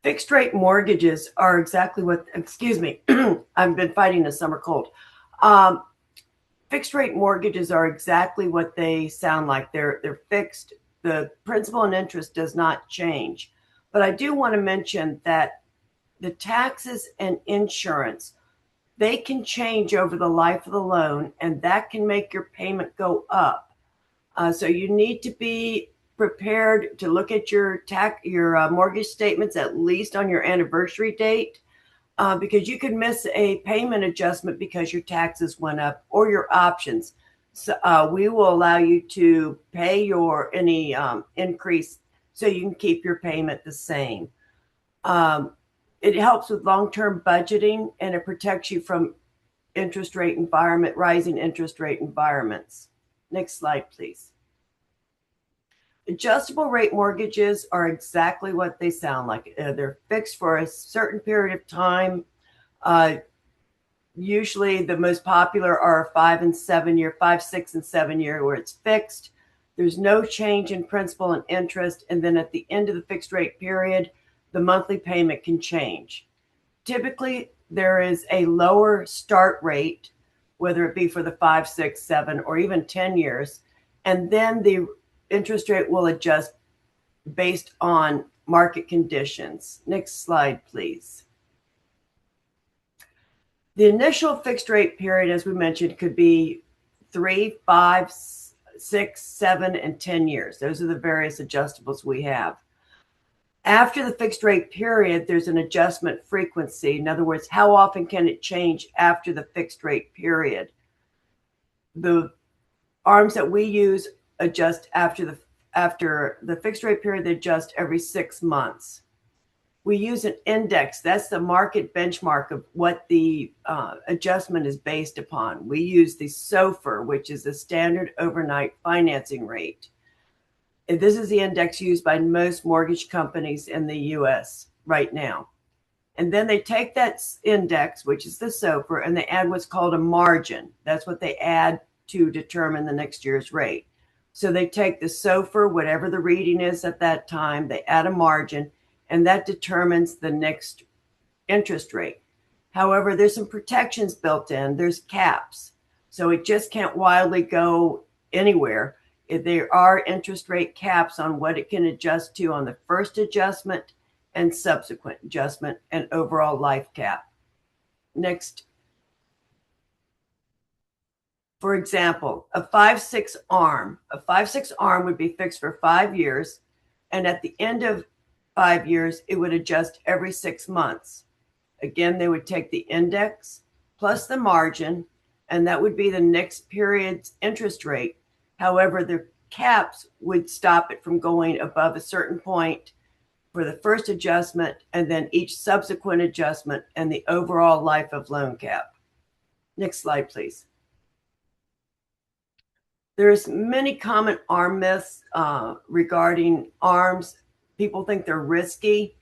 Fixed rate mortgages are exactly what, excuse me, I've been fighting a summer cold. Fixed rate mortgages are exactly what they sound like. They're fixed. The principal and interest does not change. But I do want to mention that the taxes and insurance, they can change over the life of the loan, and that can make your payment go up. So you need to be prepared to look at your mortgage statements at least on your anniversary date, because you could miss a payment adjustment because your taxes went up or your options. So we will allow you to pay any increase so you can keep your payment the same. It helps with long-term budgeting, and it protects you from rising interest rate environments. Next slide, please. Adjustable rate mortgages are exactly what they sound like. They're fixed for a certain period of time. Usually the most popular are 5 and 7 year, 5, 6, and 7 year, where it's fixed. There's no change in principal and interest. And then at the end of the fixed rate period, the monthly payment can change. Typically, there is a lower start rate, whether it be for the 5, 6, 7, or even 10 years. And then the interest rate will adjust based on market conditions. Next slide, please. The initial fixed rate period, as we mentioned, could be 3, 5, 6, 7, and 10 years. Those are the various adjustables we have. After the fixed rate period, there's an adjustment frequency. In other words, how often can it change after the fixed rate period? The arms that we use adjust after the fixed rate period. They adjust every 6 months. We use an index. That's the market benchmark of what the adjustment is based upon. We use the SOFR, which is the standard overnight financing rate. And this is the index used by most mortgage companies in the U.S. right now. And then they take that index, which is the SOFR, and they add what's called a margin. That's what they add to determine the next year's rate. So they take the SOFR, whatever the reading is at that time, they add a margin, and that determines the next interest rate. However, there's some protections built in. There's caps. So it just can't wildly go anywhere. If there are interest rate caps on what it can adjust to on the first adjustment and subsequent adjustment and overall life cap. Next. For example, a 5/6 arm. A 5/6 arm would be fixed for 5 years, and at the end of 5 years, it would adjust every 6 months. Again, they would take the index plus the margin, and that would be the next period's interest rate. However, the caps would stop it from going above a certain point for the first adjustment and then each subsequent adjustment and the overall life of loan cap. Next slide, please. There's many common ARM myths regarding ARMs. People think they're risky.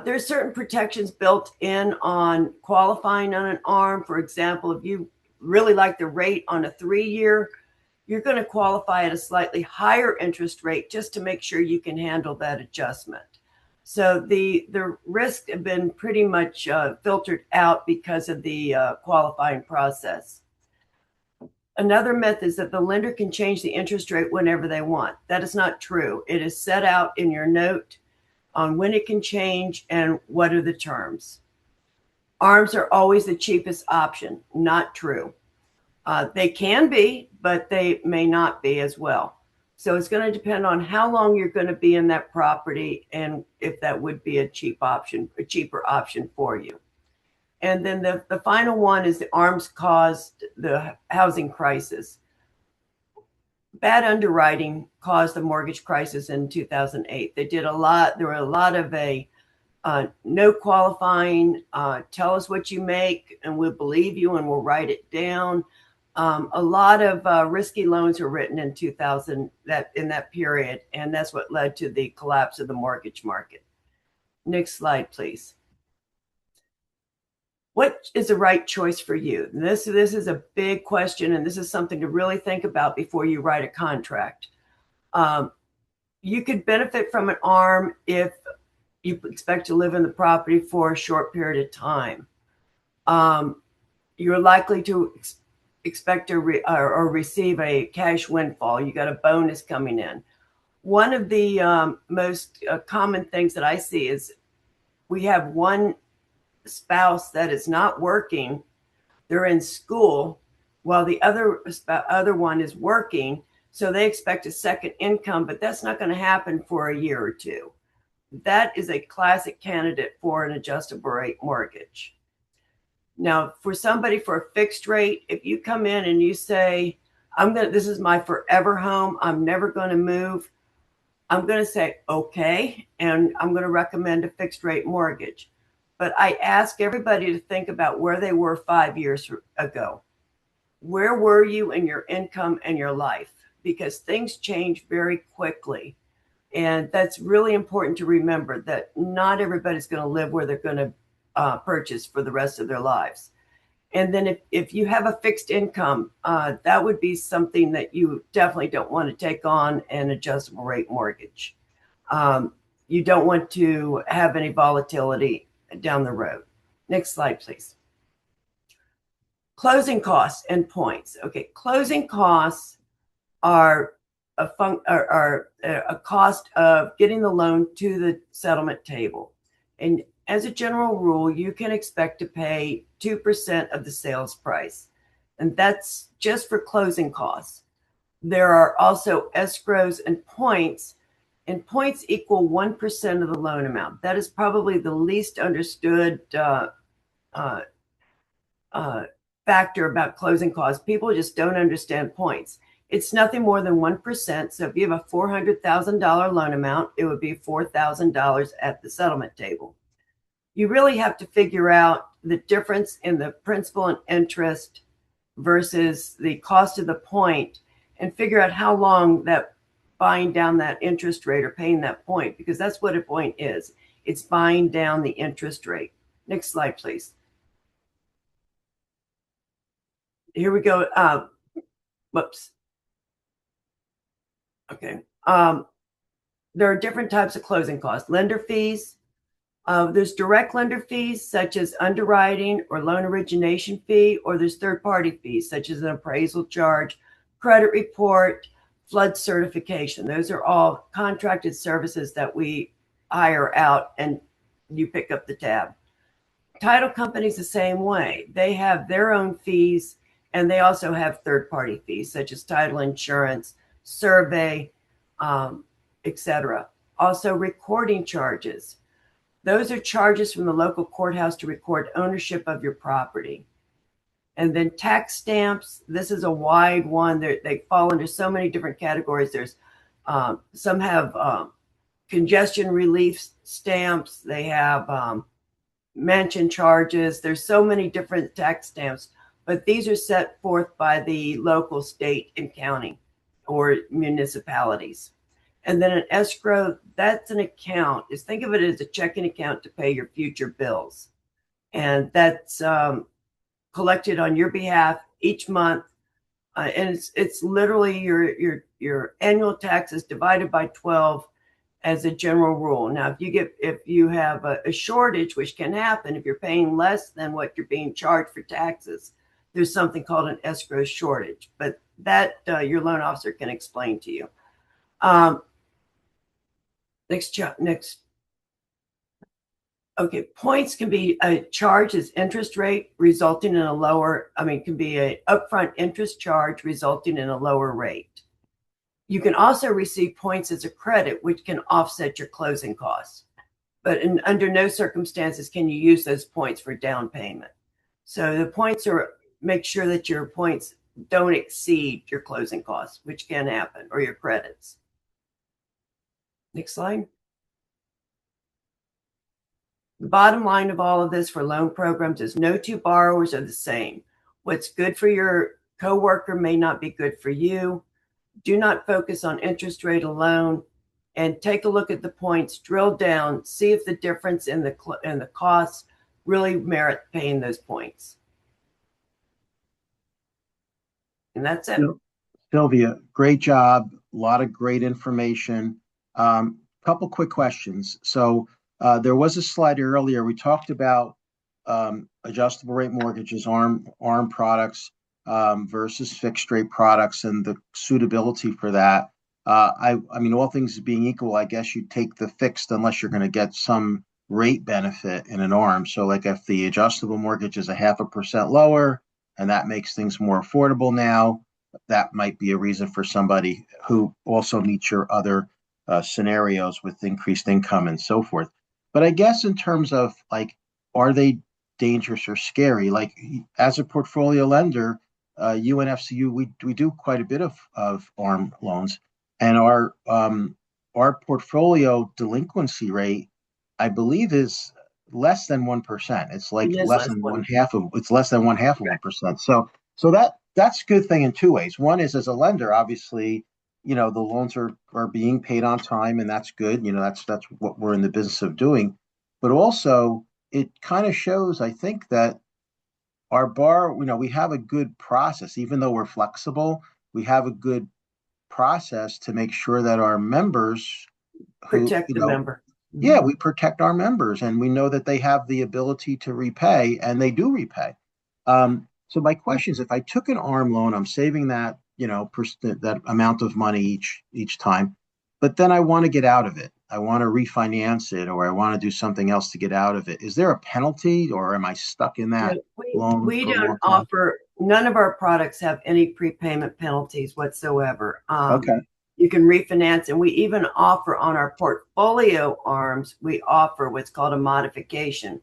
There's certain protections built in on qualifying on an ARM. For example, if you really like the rate on a 3-year, you're going to qualify at a slightly higher interest rate just to make sure you can handle that adjustment. So the risks have been pretty much filtered out because of the qualifying process. Another myth is that the lender can change the interest rate whenever they want. That is not true. It is set out in your note on when it can change and what are the terms. ARMs are always the cheapest option. Not true. They can be, but they may not be as well. So it's going to depend on how long you're going to be in that property and if that would be a cheaper option for you. And then the final one is the ARMs caused the housing crisis. Bad underwriting caused the mortgage crisis in 2008. They did a lot. There were a lot of no qualifying, tell us what you make and we'll believe you and we'll write it down. A lot of risky loans were written in 2000 in that period, and that's what led to the collapse of the mortgage market. Next slide, please. What is the right choice for you? This is a big question, and this is something to really think about before you write a contract. You could benefit from an ARM if you expect to live in the property for a short period of time. You're likely to expect to receive a cash windfall. You got a bonus coming in. One of the most common things that I see is we have one spouse that is not working. They're in school while the other one is working. So they expect a second income, but that's not going to happen for a year or two. That is a classic candidate for an adjustable rate mortgage. Now, for somebody for a fixed rate, if you come in and you say, this is my forever home, I'm never going to move, I'm going to say, okay, and I'm going to recommend a fixed rate mortgage. But I ask everybody to think about where they were 5 years ago. Where were you in your income and your life? Because things change very quickly. And that's really important to remember, that not everybody's going to live where they're going to purchase for the rest of their lives. And then if you have a fixed income, that would be something that you definitely don't want to take on an adjustable rate mortgage. You don't want to have any volatility down the road. Next slide, please. Closing costs and points. Okay, closing costs are a cost of getting the loan to the settlement table. And as a general rule, you can expect to pay 2% of the sales price. And that's just for closing costs. There are also escrows and points equal 1% of the loan amount. That is probably the least understood factor about closing costs. People just don't understand points. It's nothing more than 1%. So if you have a $400,000 loan amount, it would be $4,000 at the settlement table. You really have to figure out the difference in the principal and interest versus the cost of the point and figure out how long that buying down that interest rate or paying that point, because that's what a point is. It's buying down the interest rate. Next slide, please. Here we go. Whoops. Okay. There are different types of closing costs. Lender fees, There's direct lender fees such as underwriting or loan origination fee, or there's third-party fees such as an appraisal charge, credit report, flood certification. Those are all contracted services that we hire out and you pick up the tab. Title companies the same way. They have their own fees and they also have third-party fees such as title insurance, survey, etc. Also recording charges. Those are charges from the local courthouse to record ownership of your property. And then tax stamps. This is a wide one. They fall into so many different categories. There's some have congestion relief stamps. They have mention charges. There's so many different tax stamps, but these are set forth by the local, state, and county or municipalities. And then an escrow, that's an account. Just think of it as a checking account to pay your future bills. And that's collected on your behalf each month. And it's literally your annual taxes divided by 12 as a general rule. Now, if you have a shortage, which can happen if you're paying less than what you're being charged for taxes, there's something called an escrow shortage. But that your loan officer can explain to you. Next. Okay, points can be a charge as interest rate resulting in a lower, can be an upfront interest charge resulting in a lower rate. You can also receive points as a credit, which can offset your closing costs. But under no circumstances can you use those points for down payment. So the points make sure that your points don't exceed your closing costs, which can happen, or your credits. Next slide. The bottom line of all of this for loan programs is no two borrowers are the same. What's good for your coworker may not be good for you. Do not focus on interest rate alone, and take a look at the points, drill down, see if the difference in the costs really merit paying those points. And that's it. Sylvia, great job. A lot of great information. Couple quick questions. So there was a slide earlier. We talked about adjustable rate mortgages, ARM products versus fixed rate products and the suitability for that. All things being equal, I guess you take the fixed unless you're going to get some rate benefit in an ARM. So like if the adjustable mortgage is 0.5% lower and that makes things more affordable now, that might be a reason for somebody who also meets your other scenarios with increased income and so forth. But I guess in terms of like, are they dangerous or scary? Like as a portfolio lender, UNFCU, we do quite a bit of ARM loans, and our portfolio delinquency rate, I believe, is less than 1%. It's like less than one half of 1%. So that's a good thing in two ways. One is as a lender, obviously, the loans are being paid on time, and that's good. That's what we're in the business of doing. But also, it kind of shows, I think, that our we have a good process. Even though we're flexible, we have a good process to make sure that our members protect the member. Yeah, we protect our members, and we know that they have the ability to repay, and they do repay. So my question is, if I took an ARM loan, I'm saving that, that amount of money each time, but then I want to get out of it. I want to refinance it, or I want to do something else to get out of it. Is there a penalty, or am I stuck in that loan? We don't offer, none of our products have any prepayment penalties whatsoever. Okay. You can refinance, and we even offer on our portfolio ARMs, we offer what's called a modification,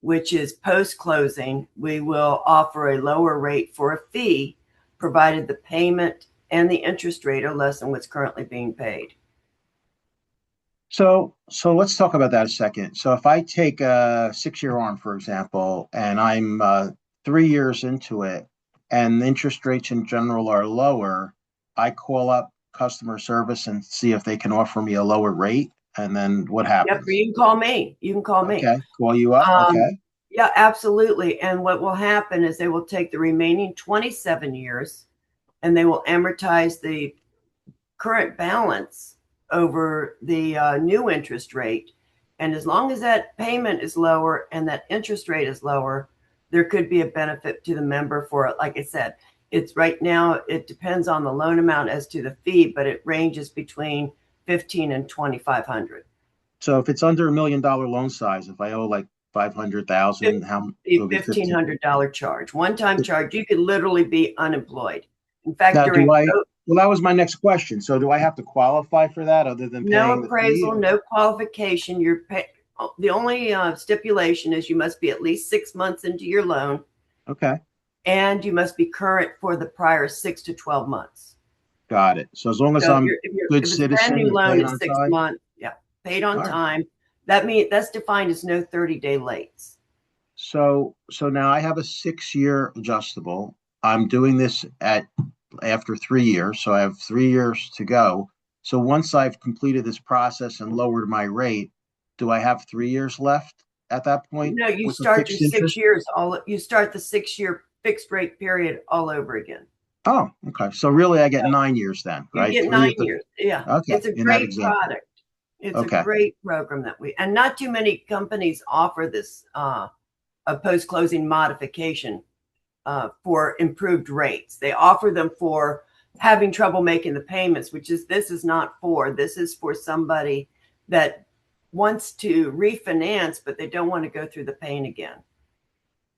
which is post-closing. We will offer a lower rate for a fee, provided the payment and the interest rate are less than what's currently being paid. So let's talk about that a second. So if I take a 6-year ARM, for example, and I'm 3 years into it, and the interest rates in general are lower, I call up customer service and see if they can offer me a lower rate, and then what happens? Yep, you can call me. Okay, call you up. Okay. Yeah, absolutely. And what will happen is they will take the remaining 27 years and they will amortize the current balance over the new interest rate. And as long as that payment is lower and that interest rate is lower, there could be a benefit to the member for it. Like I said, it's right now, it depends on the loan amount as to the fee, but it ranges between 15 and 2,500. So if it's under $1 million loan size, if I owe like 500,000, how A it'll be 15? $1,500 charge, one-time charge. You could literally be unemployed. In fact, Now, during well, that was my next question. So do I have to qualify for that other than no paying the fee? appraisal, no qualification, the only stipulation is you must be at least 6 months into your loan, Okay, and you must be current for the prior 6 to 12 months. got it. So as long as So I'm good if it's a brand citizen new and loan, paying it's on six time, months. Yeah, paid on all right. time. That's defined as no 30-day lates. So now I have a 6-year adjustable. I'm doing this after 3 years, so I have 3 years to go. So once I've completed this process and lowered my rate, do I have 3 years left at that point No, you with the start your fixed six interest? years all. You start the 6-year fixed rate period all over again. Oh, okay. So really, I get So 9 years then, you right? get Three at 9 years. Yeah, okay, it's a in that great example. product. It's a Okay. great program and not too many companies offer this a post closing modification for improved rates. They offer them for having trouble making the payments, this is not for. This is for somebody that wants to refinance, but they don't want to go through the pain again.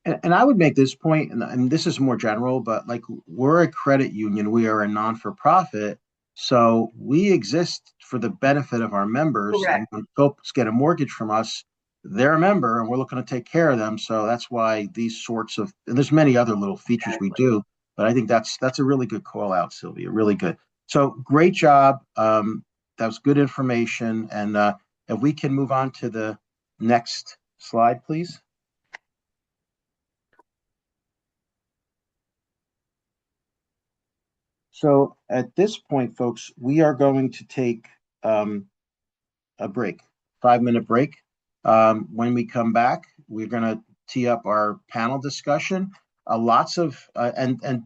And I would make this point, and this is more general, but like we're a credit union, we are a non-for-profit, so we exist for the benefit of our members. And Correct. when folks get a mortgage from us, they're a member, and we're looking to take care of them. So that's why these sorts of, and there's many other little features we Exactly. do, but I think that's a really good call out, Sylvia. Really good. So great job. That was good information. And if we can move on to the next slide, please. So at this point, folks, we are going to take a break, 5 minute break. When we come back, we're going to tee up our panel discussion. Lots of and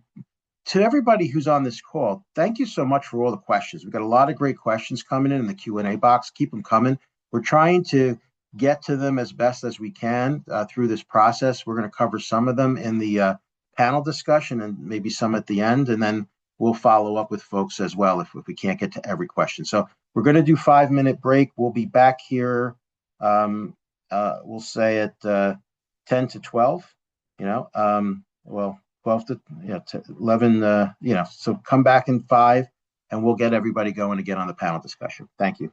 to everybody who's on this call, thank you so much for all the questions. We've got a lot of great questions coming in the Q&A box. Keep them coming. We're trying to get to them as best as we can through this process. We're going to cover some of them in the panel discussion and maybe some at the end, and then we'll follow up with folks as well if we can't get to every question. So we're going to do 5 minute break. We'll be back here, we'll say at 10 to 12, well, 12 to 11, so come back in 5 and we'll get everybody going again on the panel discussion. Thank you.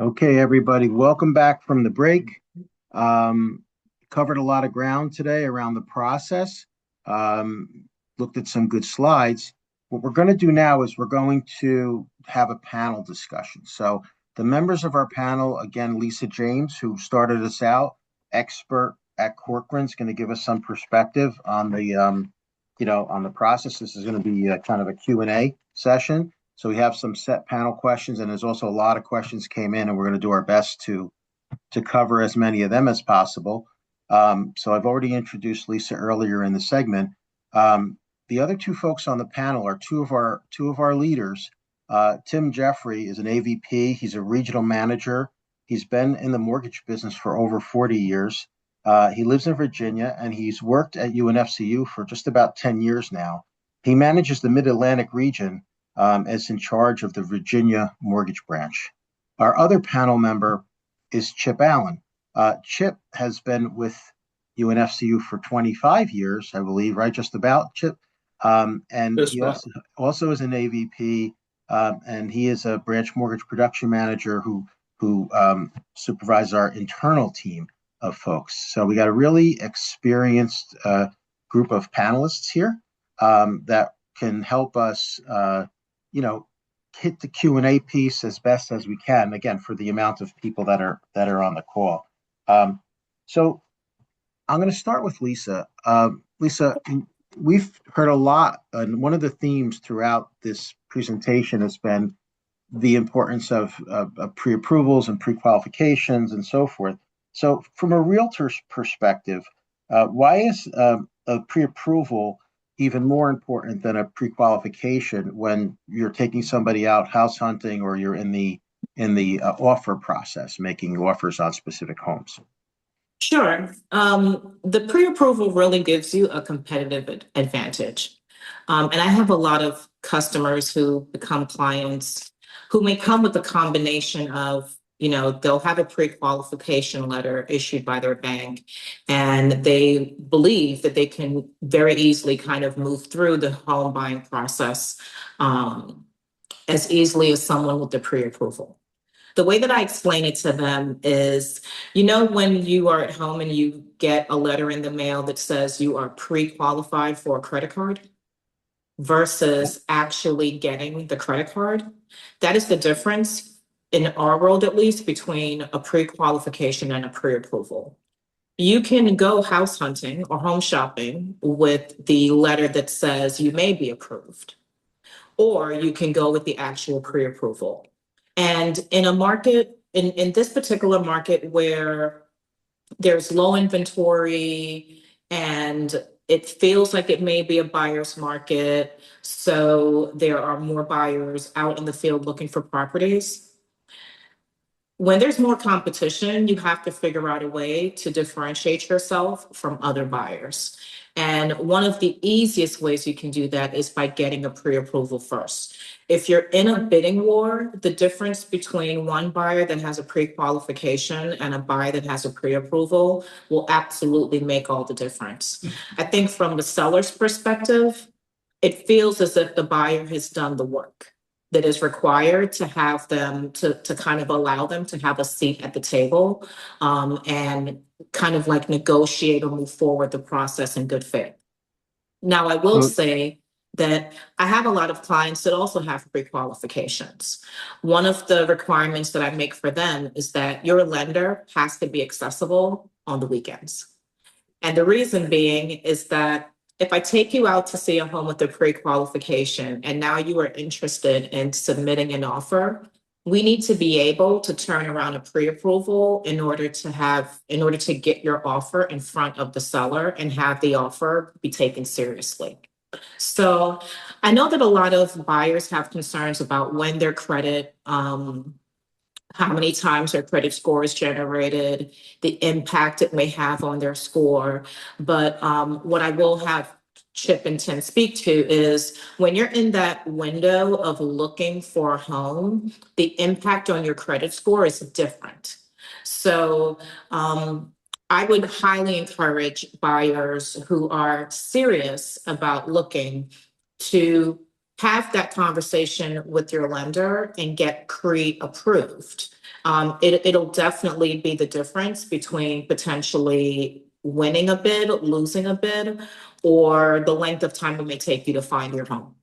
Okay, everybody, welcome back from the break. Um, Covered a lot of ground today around the process. Looked at some good slides. What we're going to do now is we're going to have a panel discussion. So the members of our panel, again, Lisa James, who started us out, expert at Corcoran, is going to give us some perspective on on the process. This is going to be kind of a Q&A session. So we have some set panel questions, and there's also a lot of questions came in, and we're going to do our best to cover as many of them as possible. So I've already introduced Lisa earlier in the segment. The other two folks on the panel are two of our leaders. Tim Jeffrey is an AVP. He's a regional manager. He's been in the mortgage business for over 40 years. He lives in Virginia, and he's worked at UNFCU for just about 10 years now. He manages the Mid-Atlantic region as in charge of the Virginia mortgage branch. Our other panel member is Chip Allen. Chip has been with UNFCU for 25 years, I believe, right? Just about, Chip. And Just he about. also is an AVP, and he is a branch mortgage production manager who supervises our internal team of folks. So we got a really experienced group of panelists here that can help us, hit the Q&A piece as best as we can. Again, for the amount of people that are on the call. So I'm going to start with Lisa. Lisa, we've heard a lot, and one of the themes throughout this presentation has been the importance of pre-approvals and pre-qualifications and so forth. So from a realtor's perspective, why is a pre-approval even more important than a pre-qualification when you're taking somebody out house hunting or you're in the offer process, making offers on specific homes? Sure. The pre-approval really gives you a competitive advantage. And I have a lot of customers who become clients who may come with a combination of, they'll have a pre-qualification letter issued by their bank, and they believe that they can very easily kind of move through the home buying process as easily as someone with the pre-approval. The way that I explain it to them is, when you are at home and you get a letter in the mail that says you are pre-qualified for a credit card versus actually getting the credit card, that is the difference in our world, at least, between a pre-qualification and a pre-approval. You can go house hunting or home shopping with the letter that says you may be approved, or you can go with the actual pre-approval. And in a market, in this particular market where there's low inventory and it feels like it may be a buyer's market, so there are more buyers out in the field looking for properties. When there's more competition, you have to figure out a way to differentiate yourself from other buyers. And one of the easiest ways you can do that is by getting a pre-approval first. If you're in a bidding war, the difference between one buyer that has a pre-qualification and a buyer that has a pre-approval will absolutely make all the difference. I think from the seller's perspective, it feels as if the buyer has done the work that is required to have them to kind of allow them to have a seat at the table, and kind of like negotiate or move forward the process in good faith. Now, I will say that I have a lot of clients that also have pre-qualifications. One of the requirements that I make for them is that your lender has to be accessible on the weekends. And the reason being is that if I take you out to see a home with a pre-qualification and now you are interested in submitting an offer, we need to be able to turn around a pre-approval in order to get your offer in front of the seller and have the offer be taken seriously. So I know that a lot of buyers have concerns about when their credit, how many times their credit score is generated, the impact it may have on their score. But what I will have Chip and Tim speak to is when you're in that window of looking for a home, the impact on your credit score is different. So I would highly encourage buyers who are serious about looking to have that conversation with your lender and get pre-approved. It'll definitely be the difference between potentially winning a bid, losing a bid, or the length of time it may take you to find your home.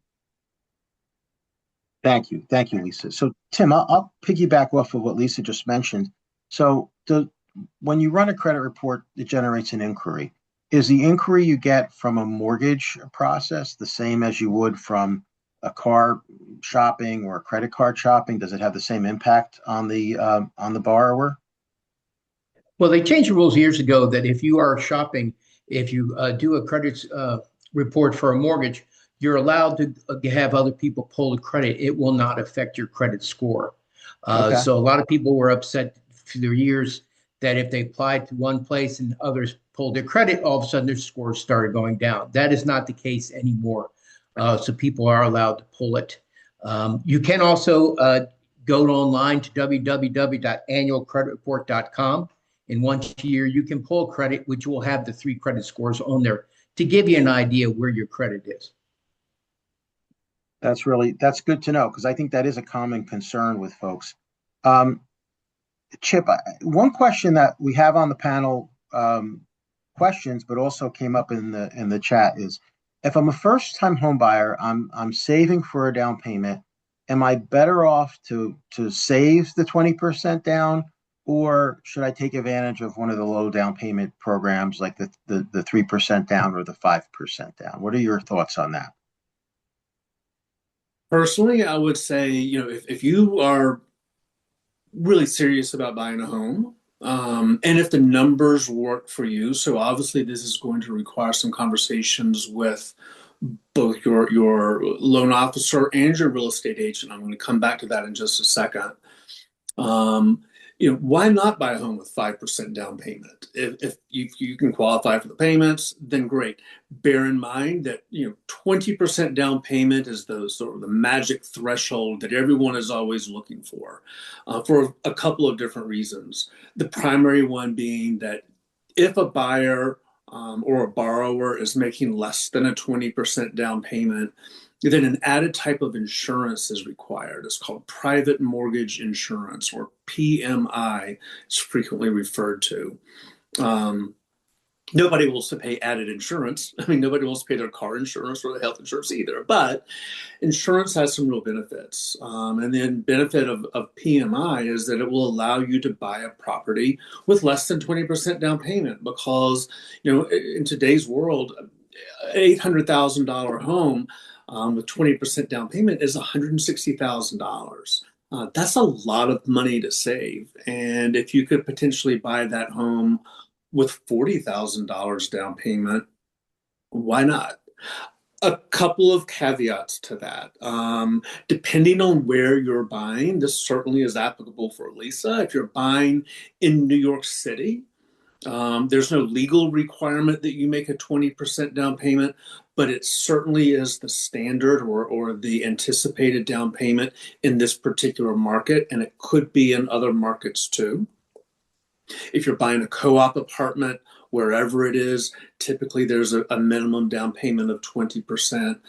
Thank you, Lisa. So, Tim, I'll piggyback off of what Lisa just mentioned. So, when you run a credit report, it generates an inquiry. Is the inquiry you get from a mortgage process the same as you would from a car shopping or a credit card shopping? Does it have the same impact on the borrower? Well, they changed the rules years ago that if you are shopping, if you do a credit report for a mortgage, you're allowed to have other people pull the credit. It will not affect your credit score. Okay. So a lot of people were upset for years that if they applied to one place and others pulled their credit, all of a sudden their scores started going down. That is not the case anymore. So people are allowed to pull it. You can also go online to www.annualcreditreport.com. And once a year, you can pull credit, which will have the 3 credit scores on there to give you an idea where your credit is. That's good to know, because I think that is a common concern with folks. Um, Chip, one question that we have on the panel questions, but also came up in the chat is, if I'm a first-time home buyer, I'm saving for a down payment. Am I better off to save the 20% down, or should I take advantage of one of the low down payment programs like the 3% down or the 5% down? What are your thoughts on that? Personally, I would say, if you are really serious about buying a home, and if the numbers work for you, so obviously this is going to require some conversations with both your loan officer and your real estate agent. I'm going to come back to that in just a second. Why not buy a home with 5% down payment? If you can qualify for the payments, then great. Bear in mind that 20% down payment is the sort of the magic threshold that everyone is always looking for a couple of different reasons. The primary one being that if a buyer or a borrower is making less than a 20% down payment, then an added type of insurance is required. It's called private mortgage insurance, or PMI. It's frequently referred to. Nobody wants to pay added insurance. I mean, nobody wants to pay their car insurance or the health insurance either. But insurance has some real benefits. And the benefit of PMI is that it will allow you to buy a property with less than 20% down payment, because, in today's world, $800,000 home with 20% down payment is $160,000. That's a lot of money to save. And if you could potentially buy that home with $40,000 down payment, why not? A couple of caveats to that. Depending on where you're buying, this certainly is applicable for Lisa. If you're buying in New York City, there's no legal requirement that you make a 20% down payment, but it certainly is the standard or the anticipated down payment in this particular market, and it could be in other markets too. If you're buying a co-op apartment, wherever it is, typically there's a minimum down payment of 20%.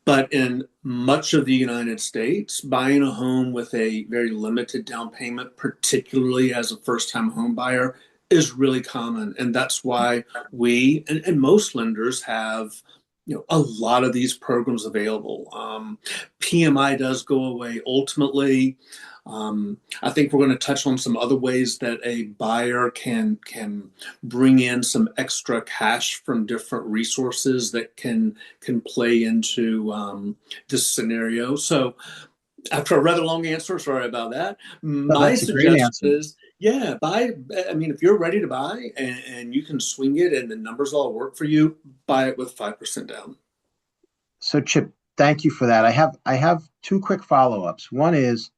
But in much of the United States, buying a home with a very limited down payment, particularly as a first-time home buyer, is really common. And that's why we and most lenders have a lot of these programs available. PMI does go away ultimately. I think we're going to touch on some other ways that a buyer can bring in some extra cash from different resources that can play into this scenario. So, after a rather long answer, sorry about that. My That's a great answer. suggestion is, buy. I mean, if you're ready to buy and you can swing it and the numbers all work for you, buy it with 5% down. So, Chip, thank you for that. I have 2 quick follow-ups. One is,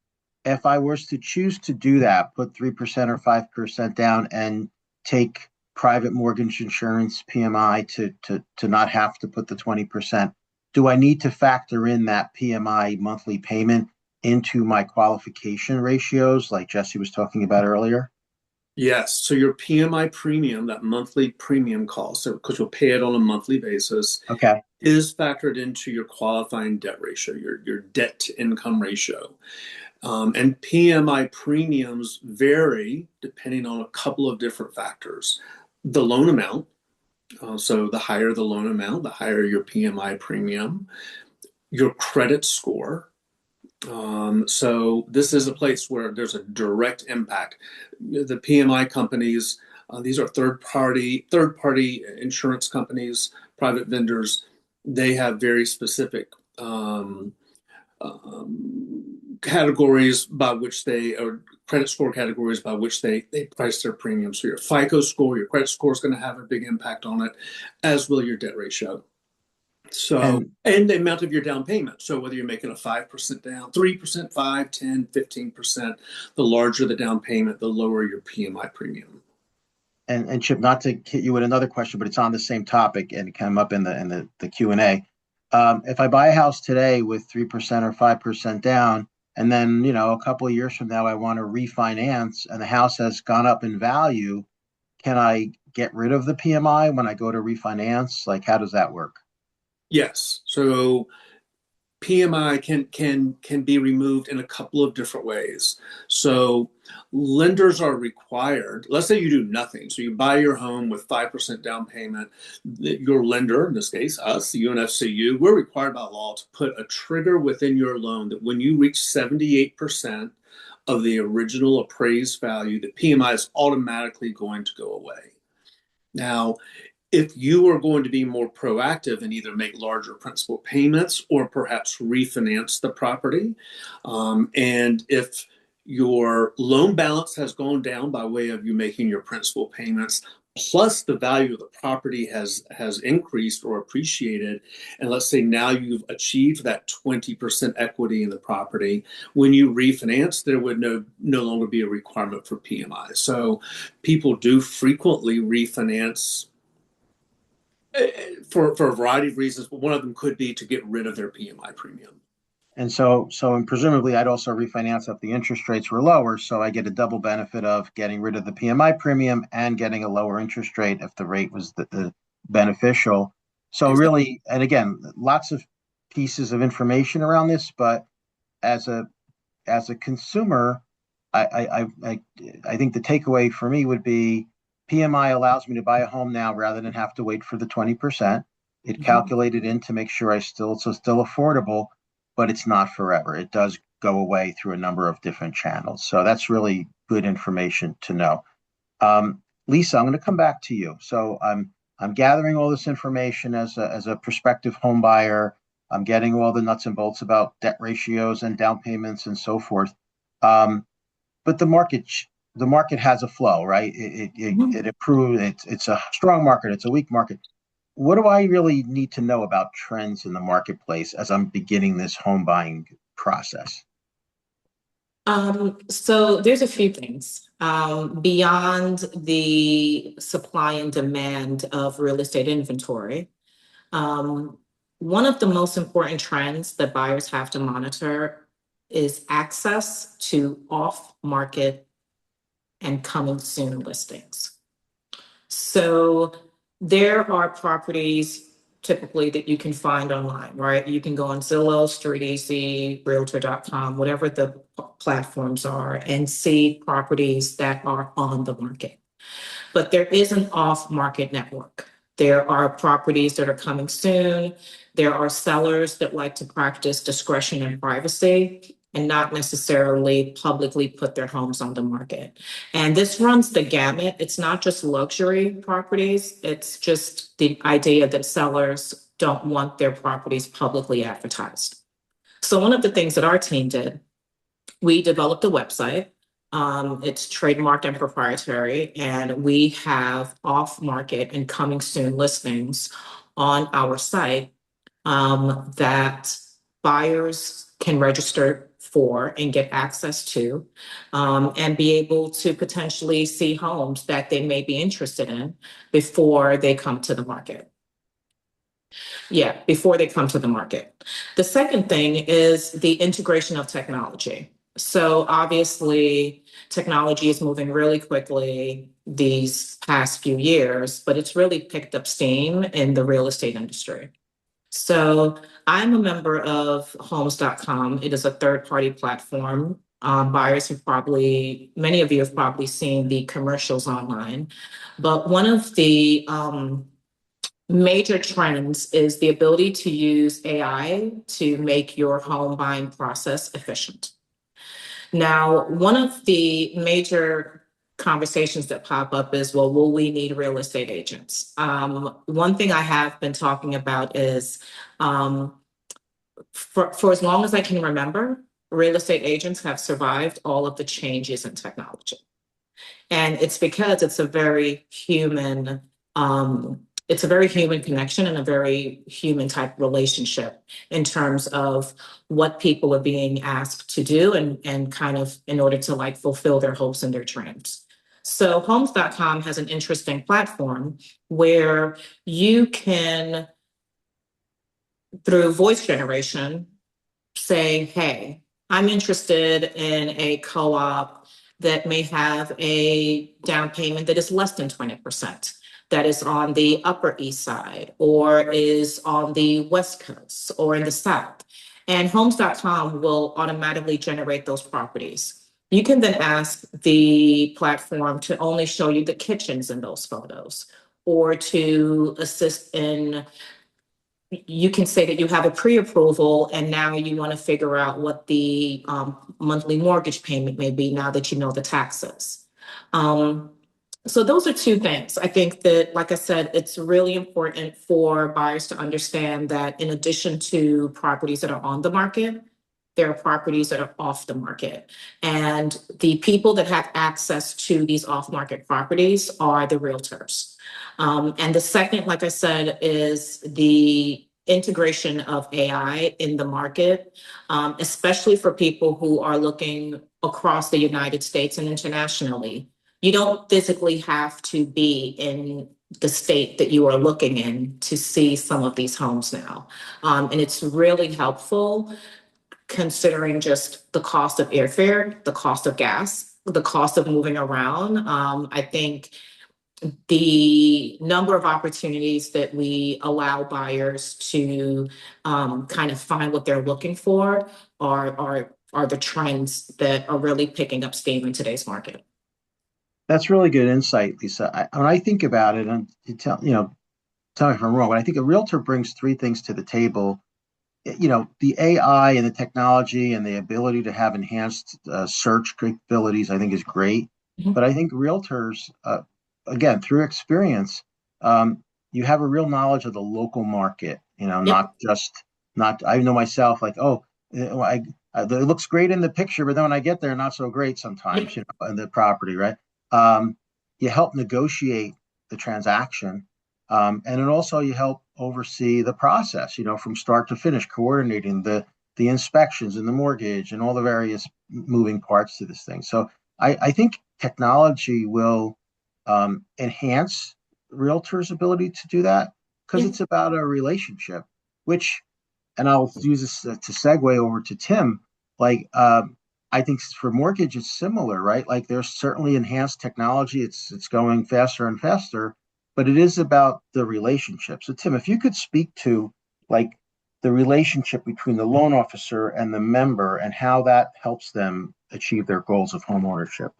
if I was to choose to do that, put 3% or 5% down and take private mortgage insurance PMI to not have to put the 20%, do I need to factor in that PMI monthly payment into my qualification ratios like Jesse was talking about earlier? Yes. So your PMI premium, that monthly premium cost, so because you'll pay it on a monthly basis, Okay. is factored into your qualifying debt ratio, your debt to income ratio. And PMI premiums vary depending on a couple of different factors. The loan amount, so the higher the loan amount, the higher your PMI premium, your credit score. So this is a place where there's a direct impact. The PMI companies, these are third party insurance companies, private vendors. They have very specific categories by which they, or credit score categories by which they price their premiums. So your FICO score, your credit score is going to have a big impact on it, as will your debt ratio. So, And and the amount of your down payment. So whether you're making a 5% down, 3%, 5, 10, 15%, the larger the down payment, the lower your PMI premium. and Chip, not to hit you with another question, but it's on the same topic and it came up in the Q&A. If I buy a house today with 3% or 5% down, and then a couple of years from now I want to refinance, and the house has gone up in value, can I get rid of the PMI when I go to refinance? Like, how does that work? Yes. So PMI can be removed in a couple of different ways. So lenders are required, let's say you do nothing. So you buy your home with 5% down payment. Your lender, in this case, us, the UNFCU, we're required by law to put a trigger within your loan that when you reach 78% of the original appraised value, the PMI is automatically going to go away. Now, if you are going to be more proactive and either make larger principal payments or perhaps refinance the property, and if your loan balance has gone down by way of you making your principal payments, plus the value of the property has increased or appreciated, and let's say now you've achieved that 20% equity in the property, when you refinance, there would no longer be a requirement for PMI. So people do frequently refinance for a variety of reasons, but one of them could be to get rid of their PMI premium. And and presumably I'd also refinance if the interest rates were lower. So I get a double benefit of getting rid of the PMI premium and getting a lower interest rate if the rate was the beneficial. So Exactly. really, and again, lots of pieces of information around this, but as a consumer, I think the takeaway for me would be PMI allows me to buy a home now rather than have to wait for the 20%. It Mhm. calculated in to make sure it's still affordable, but it's not forever. It does go away through a number of different channels. So that's really good information to know. Lisa, I'm going to come back to you. So I'm gathering all this information as a prospective home buyer. I'm getting all the nuts and bolts about debt ratios and down payments and so forth. Um, but the market has a flow, right? It improves. It's a strong market. It's a weak market. What do I really need to know about trends in the marketplace as I'm beginning this home buying process? So there's a few things beyond the supply and demand of real estate inventory. Um, One of the most important trends that buyers have to monitor is access to off-market and coming soon listings. So there are properties typically that you can find online, right? You can go on Zillow, StreetEasy, Realtor.com, whatever the platforms are, and see properties that are on the market. But there is an off-market network. There are properties that are coming soon. There are sellers that like to practice discretion and privacy and not necessarily publicly put their homes on the market. And this runs the gamut. It's not just luxury properties. It's just the idea that sellers don't want their properties publicly advertised. So one of the things that our team did, we developed a website. It's trademarked and proprietary, and we have off-market and coming soon listings on our site that buyers can register for and get access to, and be able to potentially see homes that they may be interested in before they come to the market. Yeah, before they come to the market. The second thing is the integration of technology. So obviously, technology is moving really quickly these past few years, but it's really picked up steam in the real estate industry. So I'm a member of homes.com. It is a third-party platform. Buyers have probably, many of you have probably seen the commercials online. But one of the major trends is the ability to use AI to make your home buying process efficient. Now, one of the major conversations that pop up is, well, will we need real estate agents? One thing I have been talking about is um, for as long as I can remember, real estate agents have survived all of the changes in technology. And it's because it's a very human connection and a very human type relationship in terms of what people are being asked to do and kind of in order to like fulfill their hopes and their dreams. So homes.com has an interesting platform where you can, through voice generation, say, hey, I'm interested in a co-op that may have a down payment that is less than 20%, that is on the Upper East Side or is on the West Coast or in the South. And homes.com will automatically generate those properties. You can then ask the platform to only show you the kitchens in those photos or to assist in, you can say that you have a pre-approval and now you want to figure out what the monthly mortgage payment may be now that you know the taxes. Um, so those are two things. I think that, like I said, it's really important for buyers to understand that in addition to properties that are on the market, there are properties that are off the market. And the people that have access to these off-market properties are the realtors. And the second, like I said, is the integration of AI in the market, especially for people who are looking across the United States and internationally. You don't physically have to be in the state that you are looking in to see some of these homes now. And it's really helpful considering just the cost of airfare, the cost of gas, the cost of moving around. I think the number of opportunities that we allow buyers to kind of find what they're looking for are the trends that are really picking up steam in today's market. That's really good insight, Lisa. When I think about it, and tell me if I'm wrong, but I think a realtor brings three things to the table. The AI and the technology and the ability to have enhanced search capabilities, I think is great. Mhm. But I think realtors, again, through experience, you have a real knowledge of the local market, Yep. not, I know myself, like, oh, it looks great in the picture, but then when I get there, not so great sometimes, Yep. in the property, right? Um, you help negotiate the transaction. And then also you help oversee the process, from start to finish, coordinating the inspections and the mortgage and all the various moving parts to this thing. So I think technology will enhance realtors' ability to do that because Yeah. it's about a relationship, which, and I'll use this to segue over to Tim. Like, I think for mortgage, it's similar, right? Like, there's certainly enhanced technology. It's going faster and faster, but it is about the relationship. So, Tim, if you could speak to like the relationship between the loan officer and the member and how that helps them achieve their goals of home ownership.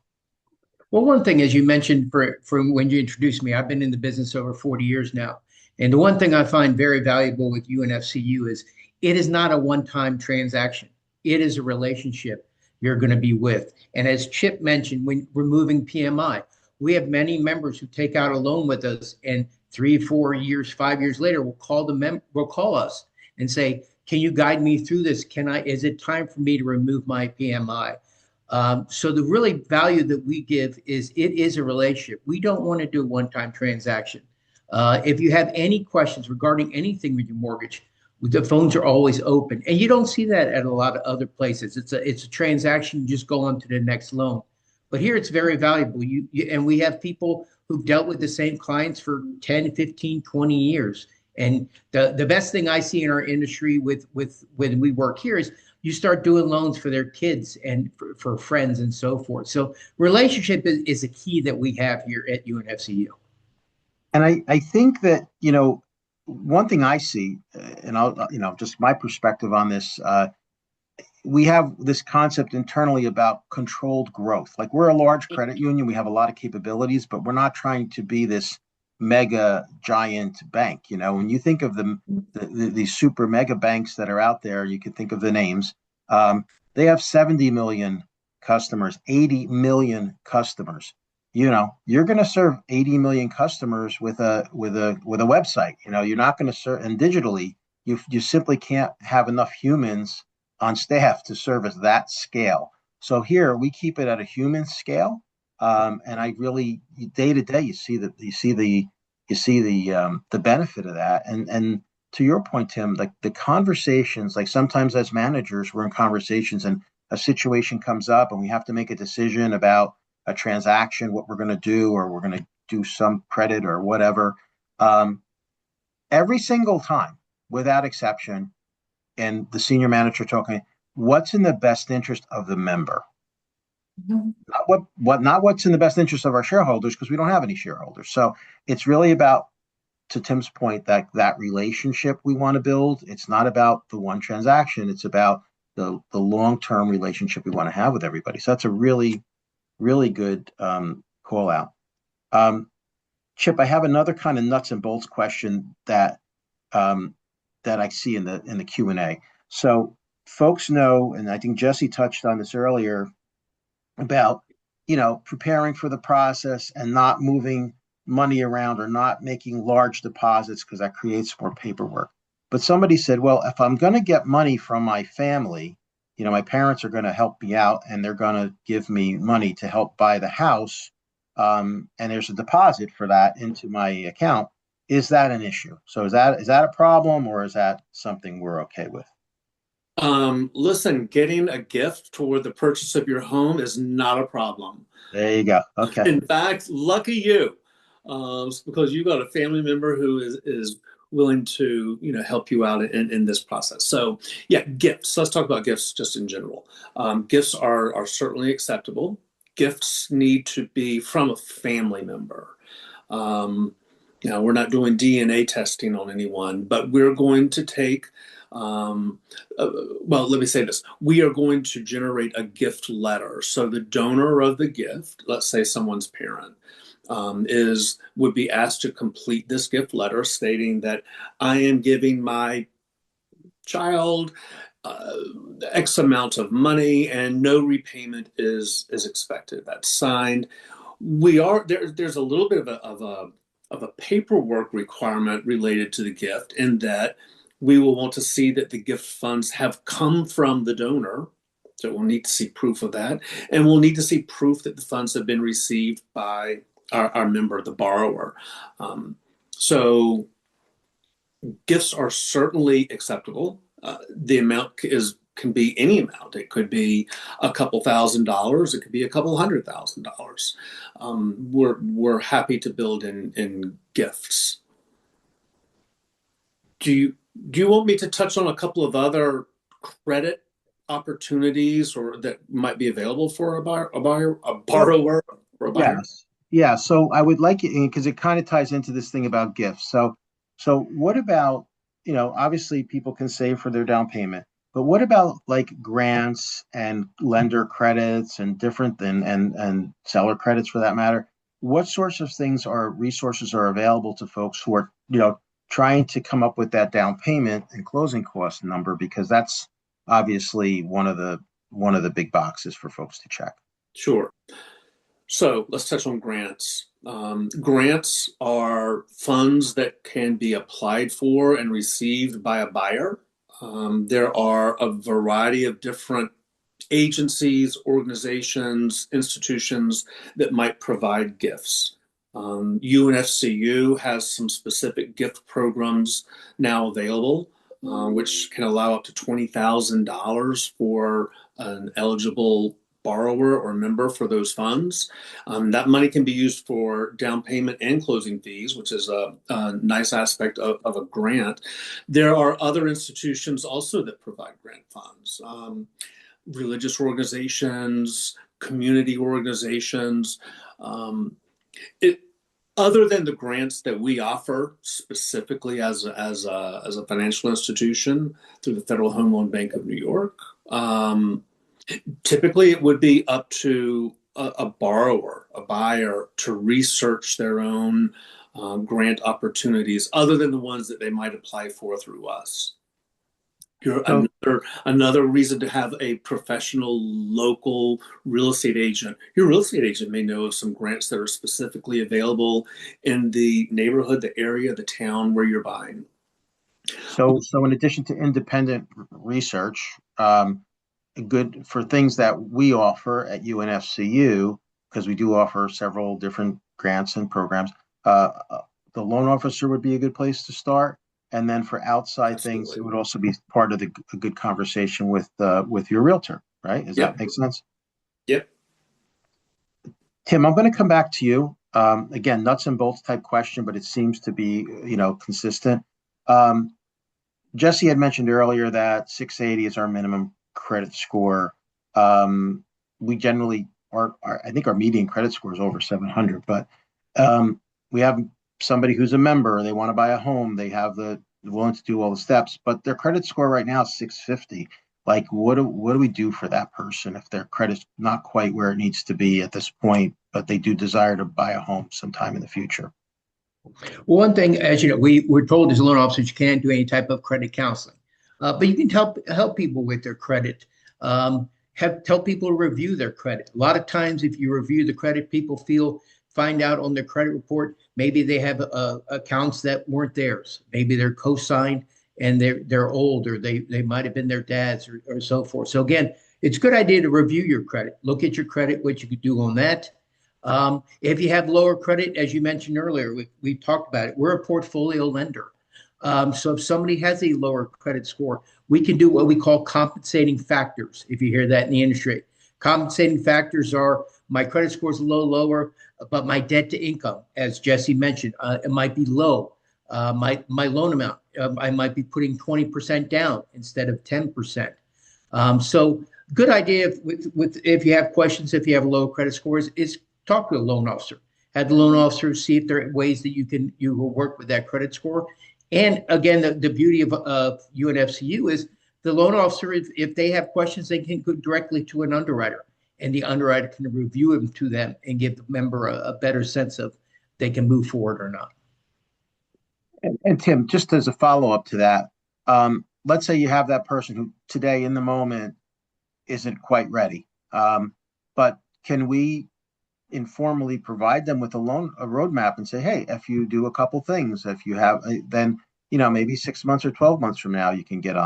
Well, one thing, as you mentioned, from when you introduced me, I've been in the business over 40 years now. And the one thing I find very valuable with UNFCU is it is not a one-time transaction. It is a relationship you're going to be with. And as Chip mentioned, when removing PMI, we have many members who take out a loan with us and 3, 4 years, 5 years later, will call us and say, can you guide me through this? Is it time for me to remove my PMI? So the really value that we give is it is a relationship. We don't want to do a one-time transaction. If you have any questions regarding anything with your mortgage, the phones are always open, and you don't see that at a lot of other places. It's a transaction. You just go on to the next loan. But here it's very valuable. And we have people who've dealt with the same clients for 10, 15, 20 years. And the best thing I see in our industry with when we work here is you start doing loans for their kids and for friends and so forth. So relationship is a key that we have here at UNFCU. And I think that, one thing I see, and I'll, just my perspective on this, we have this concept internally about controlled growth. Like we're a large credit union, we have a lot of capabilities, but we're not trying to be this mega giant bank. When you think of these super mega banks that are out there, you can think of the names. They have 70 million customers, 80 million customers. You're going to serve 80 million customers with a website. You're not going to serve, and digitally, you simply can't have enough humans on staff to service that scale. So here we keep it at a human scale, and I really day to day you see the benefit of that. And to your point, Tim, like the conversations, like sometimes as managers we're in conversations and a situation comes up and we have to make a decision about a transaction, what we're going to do, or we're going to do some credit or whatever. Every single time, without exception, and the senior manager talking, what's in the best interest of the member, not what's in the best interest of our shareholders, because we don't have any shareholders. So it's really about, to Tim's point, that relationship we want to build. It's not about the one transaction. It's about the long-term relationship we want to have with everybody. So that's a really, really good call out. Chip, I have another kind of nuts and bolts question that I see in the Q&A. So folks know, and I think Jesse touched on this earlier, about preparing for the process and not moving money around or not making large deposits because that creates more paperwork. But somebody said, well, if I'm going to get money from my family, my parents are going to help me out and they're going to give me money to help buy the house, and there's a deposit for that into my account. Is that an issue? So is that a problem, or is that something we're okay with? Listen, getting a gift toward the purchase of your home is not a problem. There you go. Okay. In fact, lucky you, because you got a family member who is willing to help you out in this process. So yeah, gifts. Let's talk about gifts just in general. Gifts are certainly acceptable. Gifts need to be from a family member. We're not doing DNA testing on anyone, but we're going to take, well, let me say this. We are going to generate a gift letter. So the donor of the gift, let's say someone's parent, would be asked to complete this gift letter stating that I am giving my child X amount of money and no repayment is expected. That's signed. There's a little bit of a paperwork requirement related to the gift, in that we will want to see that the gift funds have come from the donor. So we'll need to see proof of that. And we'll need to see proof that the funds have been received by our member, the borrower. So gifts are certainly acceptable. The amount can be any amount. It could be a couple $1,000s. It could be a couple $100,000. We're happy to build in gifts. Do you want me to touch on a couple of other credit opportunities or that might be available for a borrower or a buyer? Yes. Yeah. So I would like it, because it kind of ties into this thing about gifts. So what about, obviously people can save for their down payment, but what about like grants and lender credits and different and seller credits for that matter? What sorts of things or resources are available to folks who are, trying to come up with that down payment and closing cost number? Because that's obviously one of the big boxes for folks to check. Sure. So let's touch on grants. Grants are funds that can be applied for and received by a buyer. There are a variety of different agencies, organizations, institutions that might provide gifts. UNFCU has some specific gift programs now available, which can allow up to $20,000 for an eligible borrower or member for those funds. That money can be used for down payment and closing fees, which is a nice aspect of a grant. There are other institutions also that provide grant funds, religious organizations, community organizations. Um, it, Other than the grants that we offer specifically as a financial institution through the Federal Home Loan Bank of New York, typically it would be up to a borrower, a buyer, to research their own grant opportunities other than the ones that they might apply for through us. So, Another reason to have a professional local real estate agent. Your real estate agent may know of some grants that are specifically available in the neighborhood, the area, the town where you're buying. so in addition to independent research, good for things that we offer at UNFCU, because we do offer several different grants and programs. The loan officer would be a good place to start, and then for outside things, Absolutely. it would also be part of a good conversation with your realtor, right? Does that Yep. make sense? Yep. Tim, I'm going to come back to you. Again, nuts and bolts type question, but it seems to be, consistent. Um, Jesse had mentioned earlier that 680 is our minimum credit score. We generally I think our median credit score is over 700, but we have somebody who's a member, they want to buy a home, they have the willing to do all the steps, but their credit score right now is 650. Like, what do we do for that person if their credit's not quite where it needs to be at this point, but they do desire to buy a home sometime in the future? Well, one thing, as you know, we're told as loan officers you can't do any type of credit counseling, but you can help people with their credit. Tell people to review their credit. A lot of times, if you review the credit, people find out on their credit report maybe they have accounts that weren't theirs. Maybe they're co-signed and they're old, or they might have been their dad's, or so forth. So again, it's a good idea to review your credit. Look at your credit, what you could do on that. If you have lower credit, as you mentioned earlier, we talked about it. We're a portfolio lender. So if somebody has a lower credit score, we can do what we call compensating factors. If you hear that in the industry, compensating factors are my credit score is a little lower, but my debt to income, as Jesse mentioned, it might be low. My loan amount, I might be putting 20% down instead of 10%. So good idea if you have questions, if you have low credit scores, is talk to a loan officer. Have the loan officer see if there are ways that you will work with that credit score. And again, the beauty of UNFCU is the loan officer, if they have questions, they can go directly to an underwriter, and the underwriter can review them to them and give the member a better sense of they can move forward or not. And Tim, just as a follow up to that, let's say you have that person who today in the moment isn't quite ready, but can we informally provide them with a roadmap and say, hey, if you do a couple things, if you have, then maybe 6 months or 12 months from now, you can get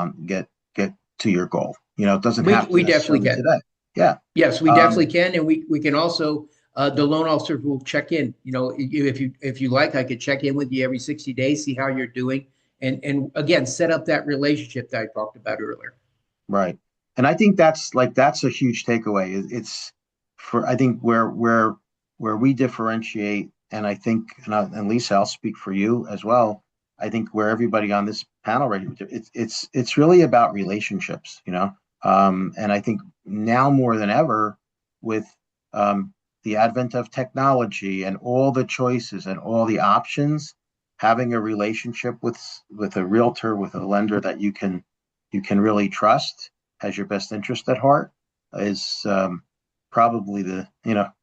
to your goal. It doesn't have to We definitely necessarily can. today. Yeah. Yes, we definitely can, and we can also the loan officer will check in. If you like, I could check in with you every 60 days, see how you're doing, and again set up that relationship that I talked about earlier. Right. And I think that's a huge takeaway. It's for I think where we differentiate, and I think and Lisa, I'll speak for you as well. I think where everybody on this panel right here, it's really about relationships. And I think now more than ever, with the advent of technology and all the choices and all the options, having a relationship with a realtor, with a lender that you can really trust, has your best interest at heart, is probably the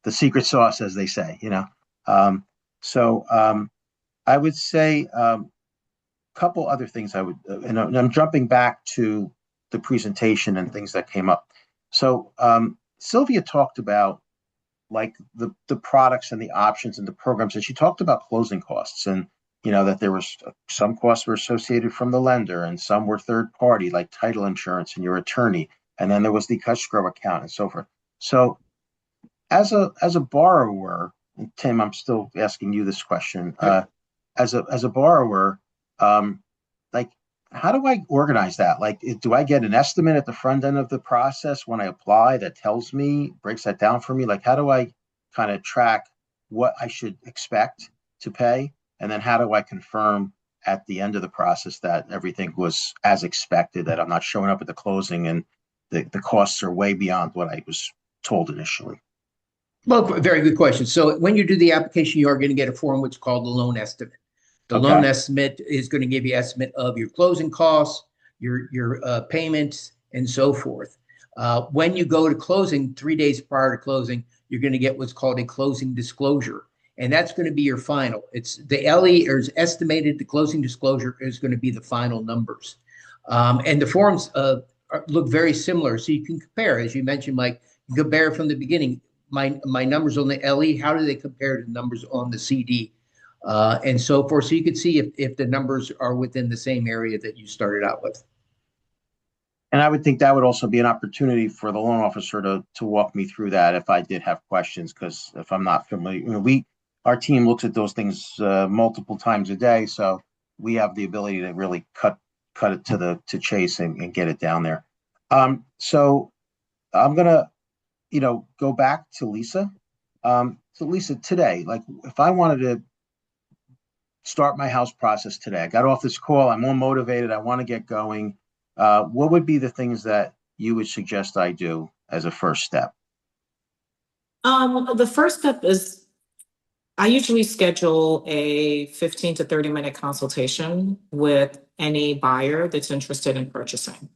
secret sauce, as they say. So I would say couple other things and I'm jumping back to the presentation and things that came up. So Sylvia talked about like the products and the options and the programs, and she talked about closing costs, and that there was some costs were associated from the lender and some were third party, like title insurance and your attorney, and then there was the escrow account and so forth. So as a borrower, and Tim, I'm still asking you this question. As a borrower, like how do I organize that? Like, do I get an estimate at the front end of the process when I apply that tells me, breaks that down for me? Like, how do I kind of track what I should expect to pay? And then how do I confirm at the end of the process that everything was as expected, that I'm not showing up at the closing and the costs are way beyond what I was told initially? Well, very good question. So when you do the application, you are going to get a form which is called the loan estimate. The loan Okay. estimate is going to give you estimate of your closing costs, your payments, and so forth. When you go to closing, 3 days prior to closing, you're going to get what's called a closing disclosure, and that's going to be your final. It's the LE or is estimated. The closing disclosure is going to be the final numbers, and the forms look very similar, so you can compare. As you mentioned, Mike, you compare from the beginning. My numbers on the LE, how do they compare to the numbers on the CD? And so forth. So you could see if the numbers are within the same area that you started out with. And I would think that would also be an opportunity for the loan officer to walk me through that if I did have questions, because if I'm not familiar, our team looks at those things multiple times a day, so we have the ability to really cut it to chase and get it down there. So I'm gonna go back to Lisa. So Lisa, today, like if I wanted to start my house process today, I got off this call, I'm more motivated, I want to get going. What would be the things that you would suggest I do as a first step? The first step is I usually schedule a 15 to 30-minute consultation with any buyer that's interested in purchasing.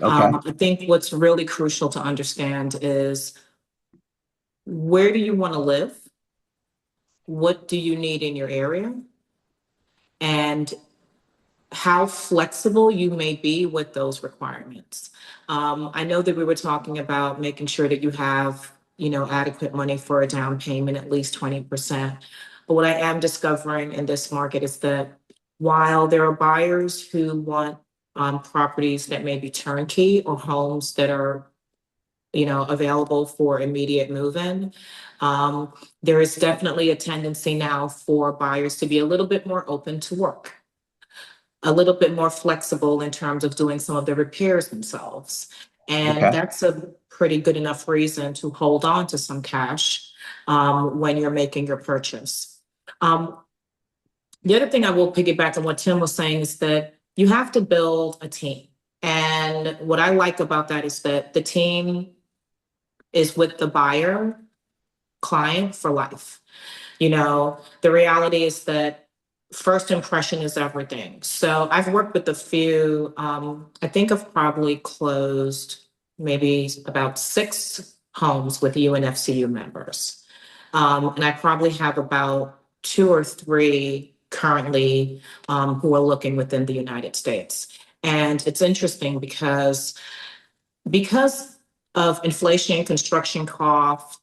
Okay. I think what's really crucial to understand is where do you want to live? What do you need in your area? And how flexible you may be with those requirements. I know that we were talking about making sure that you have, adequate money for a down payment, at least 20%. But what I am discovering in this market is that while there are buyers who want properties that may be turnkey or homes that are, available for immediate move-in, there is definitely a tendency now for buyers to be a little bit more open to work, a little bit more flexible in terms of doing some of the repairs themselves. And Okay. that's a pretty good enough reason to hold on to some cash when you're making your purchase. Um, the other thing I will piggyback on what Tim was saying is that you have to build a team. And what I like about that is that the team is with the buyer client for life. The reality is that first impression is everything. So I've worked with a few, I think I've probably closed maybe about 6 homes with UNFCU members. And I probably have about 2 or 3 currently who are looking within the United States. And it's interesting because of inflation, construction cost,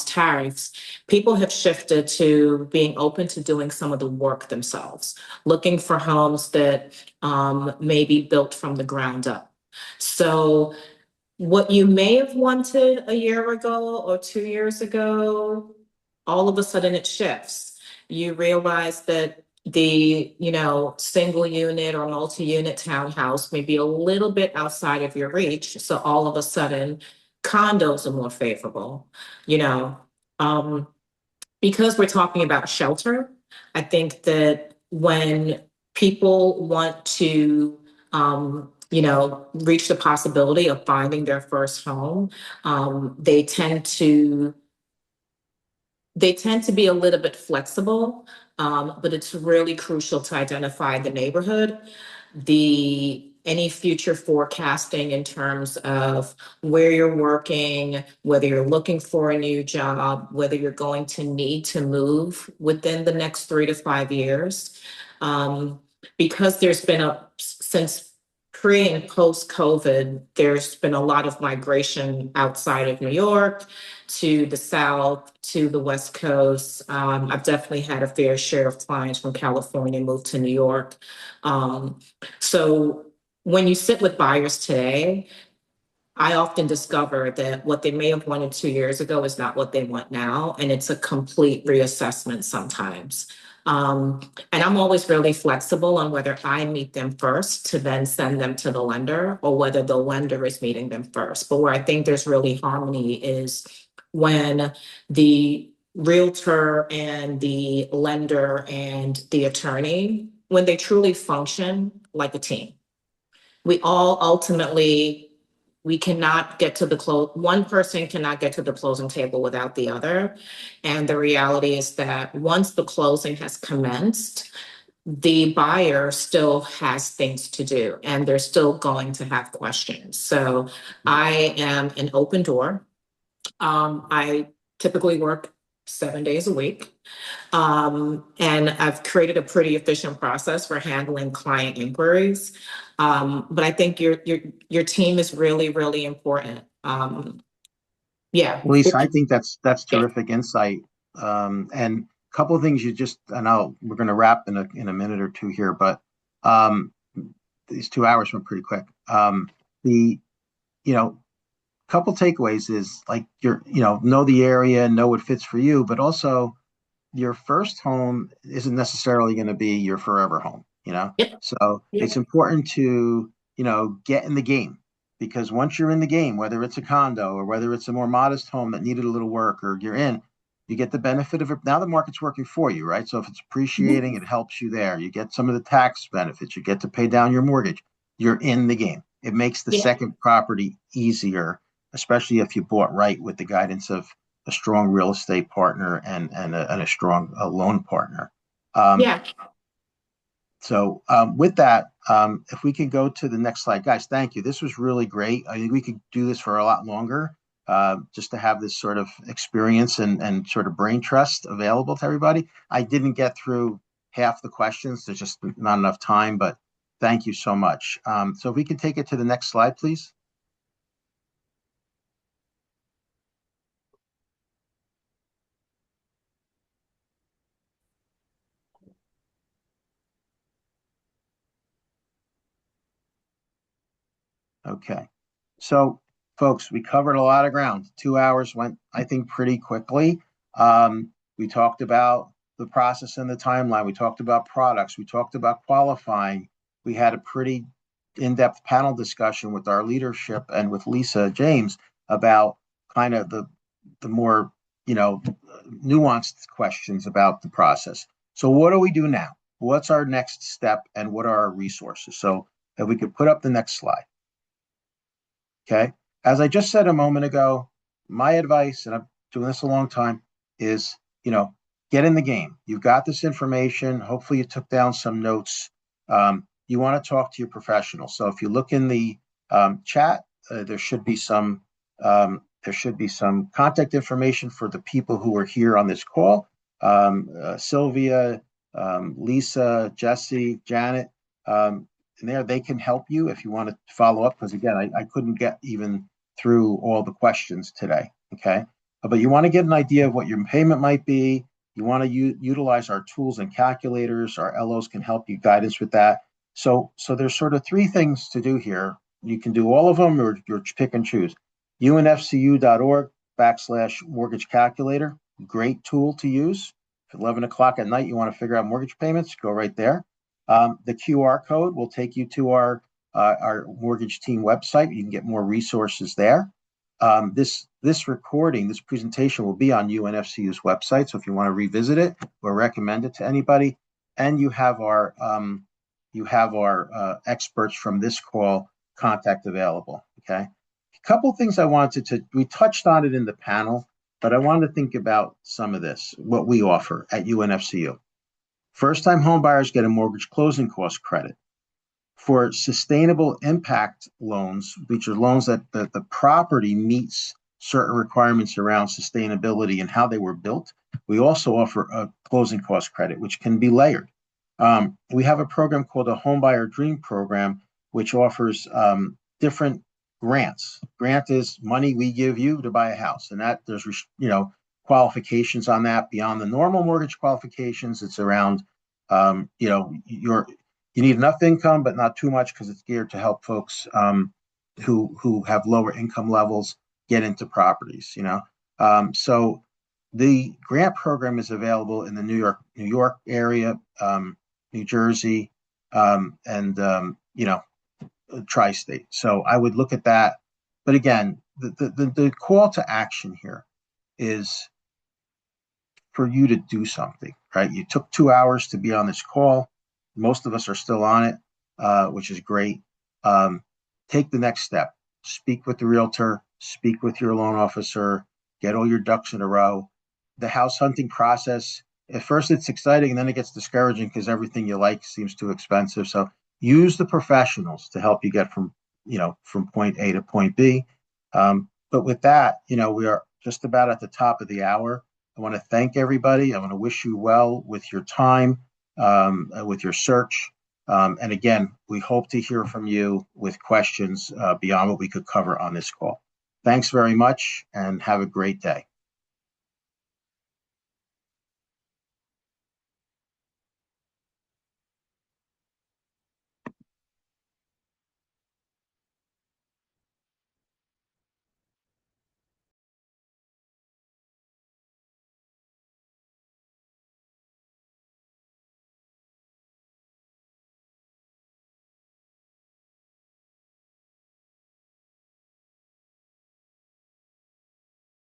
tariffs, people have shifted to being open to doing some of the work themselves, looking for homes that may be built from the ground up. So what you may have wanted a year ago or 2 years ago, all of a sudden it shifts. You realize that the, single unit or multi-unit townhouse may be a little bit outside of your reach. So all of a sudden condos are more favorable, you know. Um, because we're talking about shelter, I think that when people want to, reach the possibility of finding their first home, they tend to be a little bit flexible, but it's really crucial to identify the neighborhood, any future forecasting in terms of where you're working, whether you're looking for a new job, whether you're going to need to move within the next 3 to 5 years. Because since pre and post COVID, there's been a lot of migration outside of New York to the South, to the West Coast. I've definitely had a fair share of clients from California move to New York. So when you sit with buyers today, I often discover that what they may have wanted 2 years ago is not what they want now. And it's a complete reassessment sometimes. And I'm always really flexible on whether I meet them first to then send them to the lender or whether the lender is meeting them first. But where I think there's really harmony is when the realtor and the lender and the attorney, when they truly function like a team. We all ultimately, we cannot get to the close, one person cannot get to the closing table without the other. And the reality is that once the closing has commenced, the buyer still has things to do and they're still going to have questions. So I am an open door. I typically work 7 days a week. And I've created a pretty efficient process for handling client inquiries. But I think your team is really, really important. Yeah. Lisa, I think that's Yeah. terrific insight. And a couple of things you just, and we're going to wrap in a minute or two here, but these 2 hours went pretty quick. The you know couple takeaways is like know the area, know what fits for you, but also your first home isn't necessarily going to be your forever home, Yep. So Yep. it's important to, get in the game, because once you're in the game, whether it's a condo or whether it's a more modest home that needed a little work, or you're in, you get the benefit of it. Now the market's working for you, right? So if it's appreciating, it helps you there. You get some of the tax benefits. You get to pay down your mortgage. You're in the game. It makes the Yeah. second property easier, especially if you bought right with the guidance of a strong real estate partner and a strong loan partner. Yeah. So with that, if we can go to the next slide, guys, thank you. This was really great. I think we could do this for a lot longer, just to have this sort of experience and sort of brain trust available to everybody. I didn't get through half the questions. There's just not enough time, but thank you so much. So if we can take it to the next slide, please. Okay. So, folks, we covered a lot of ground. 2 hours went, I think, pretty quickly. We talked about the process and the timeline. We talked about products. We talked about qualifying. We had a pretty in-depth panel discussion with our leadership and with Lisa James about kind of the more, nuanced questions about the process. So what do we do now? What's our next step and what are our resources? So if we could put up the next slide. Okay. As I just said a moment ago, my advice, and I've been doing this a long time, is, get in the game. You've got this information. Hopefully you took down some notes. You want to talk to your professional. So if you look in the chat, there should be some contact information for the people who are here on this call. Sylvia, Lisa, Jesse, Janet. And there they can help you if you want to follow up, because again, I couldn't get even through all the questions today. Okay. But you want to get an idea of what your payment might be. You want to utilize our tools and calculators. Our LOs can help you guidance with that. So there's sort of three things to do here. You can do all of them, or you pick and choose. unfcu.org/mortgage calculator. Great tool to use. If 11 o'clock at night you want to figure out mortgage payments, go right there. The QR code will take you to our mortgage team website. You can get more resources there. This recording, this presentation will be on UNFCU's website. So if you want to revisit it or recommend it to anybody, and you have our experts from this call contact available. Okay. A couple things we touched on it in the panel, but I wanted to think about some of this, what we offer at UNFCU. First-time homebuyers get a mortgage closing cost credit. For sustainable impact loans, which are loans that the property meets certain requirements around sustainability and how they were built, we also offer a closing cost credit, which can be layered. We have a program called a Homebuyer Dream Program, which offers different grants. Grant is money we give you to buy a house, and that there's qualifications on that beyond the normal mortgage qualifications. It's around, you need enough income, but not too much, because it's geared to help folks who have lower income levels get into properties. So The grant program is available in the New York area, New Jersey, and tri-state. So I would look at that. But again, the call to action here is for you to do something, right? You took 2 hours to be on this call. Most of us are still on it, which is great. Take the next step. Speak with the realtor, speak with your loan officer, get all your ducks in a row. The house hunting process, at first it's exciting and then it gets discouraging because everything you like seems too expensive. So use the professionals to help you get from point A to point B. But with that, we are just about at the top of the hour. I want to thank everybody. I want to wish you well with your time, with your search. And again, we hope to hear from you with questions beyond what we could cover on this call. Thanks very much and have a great day.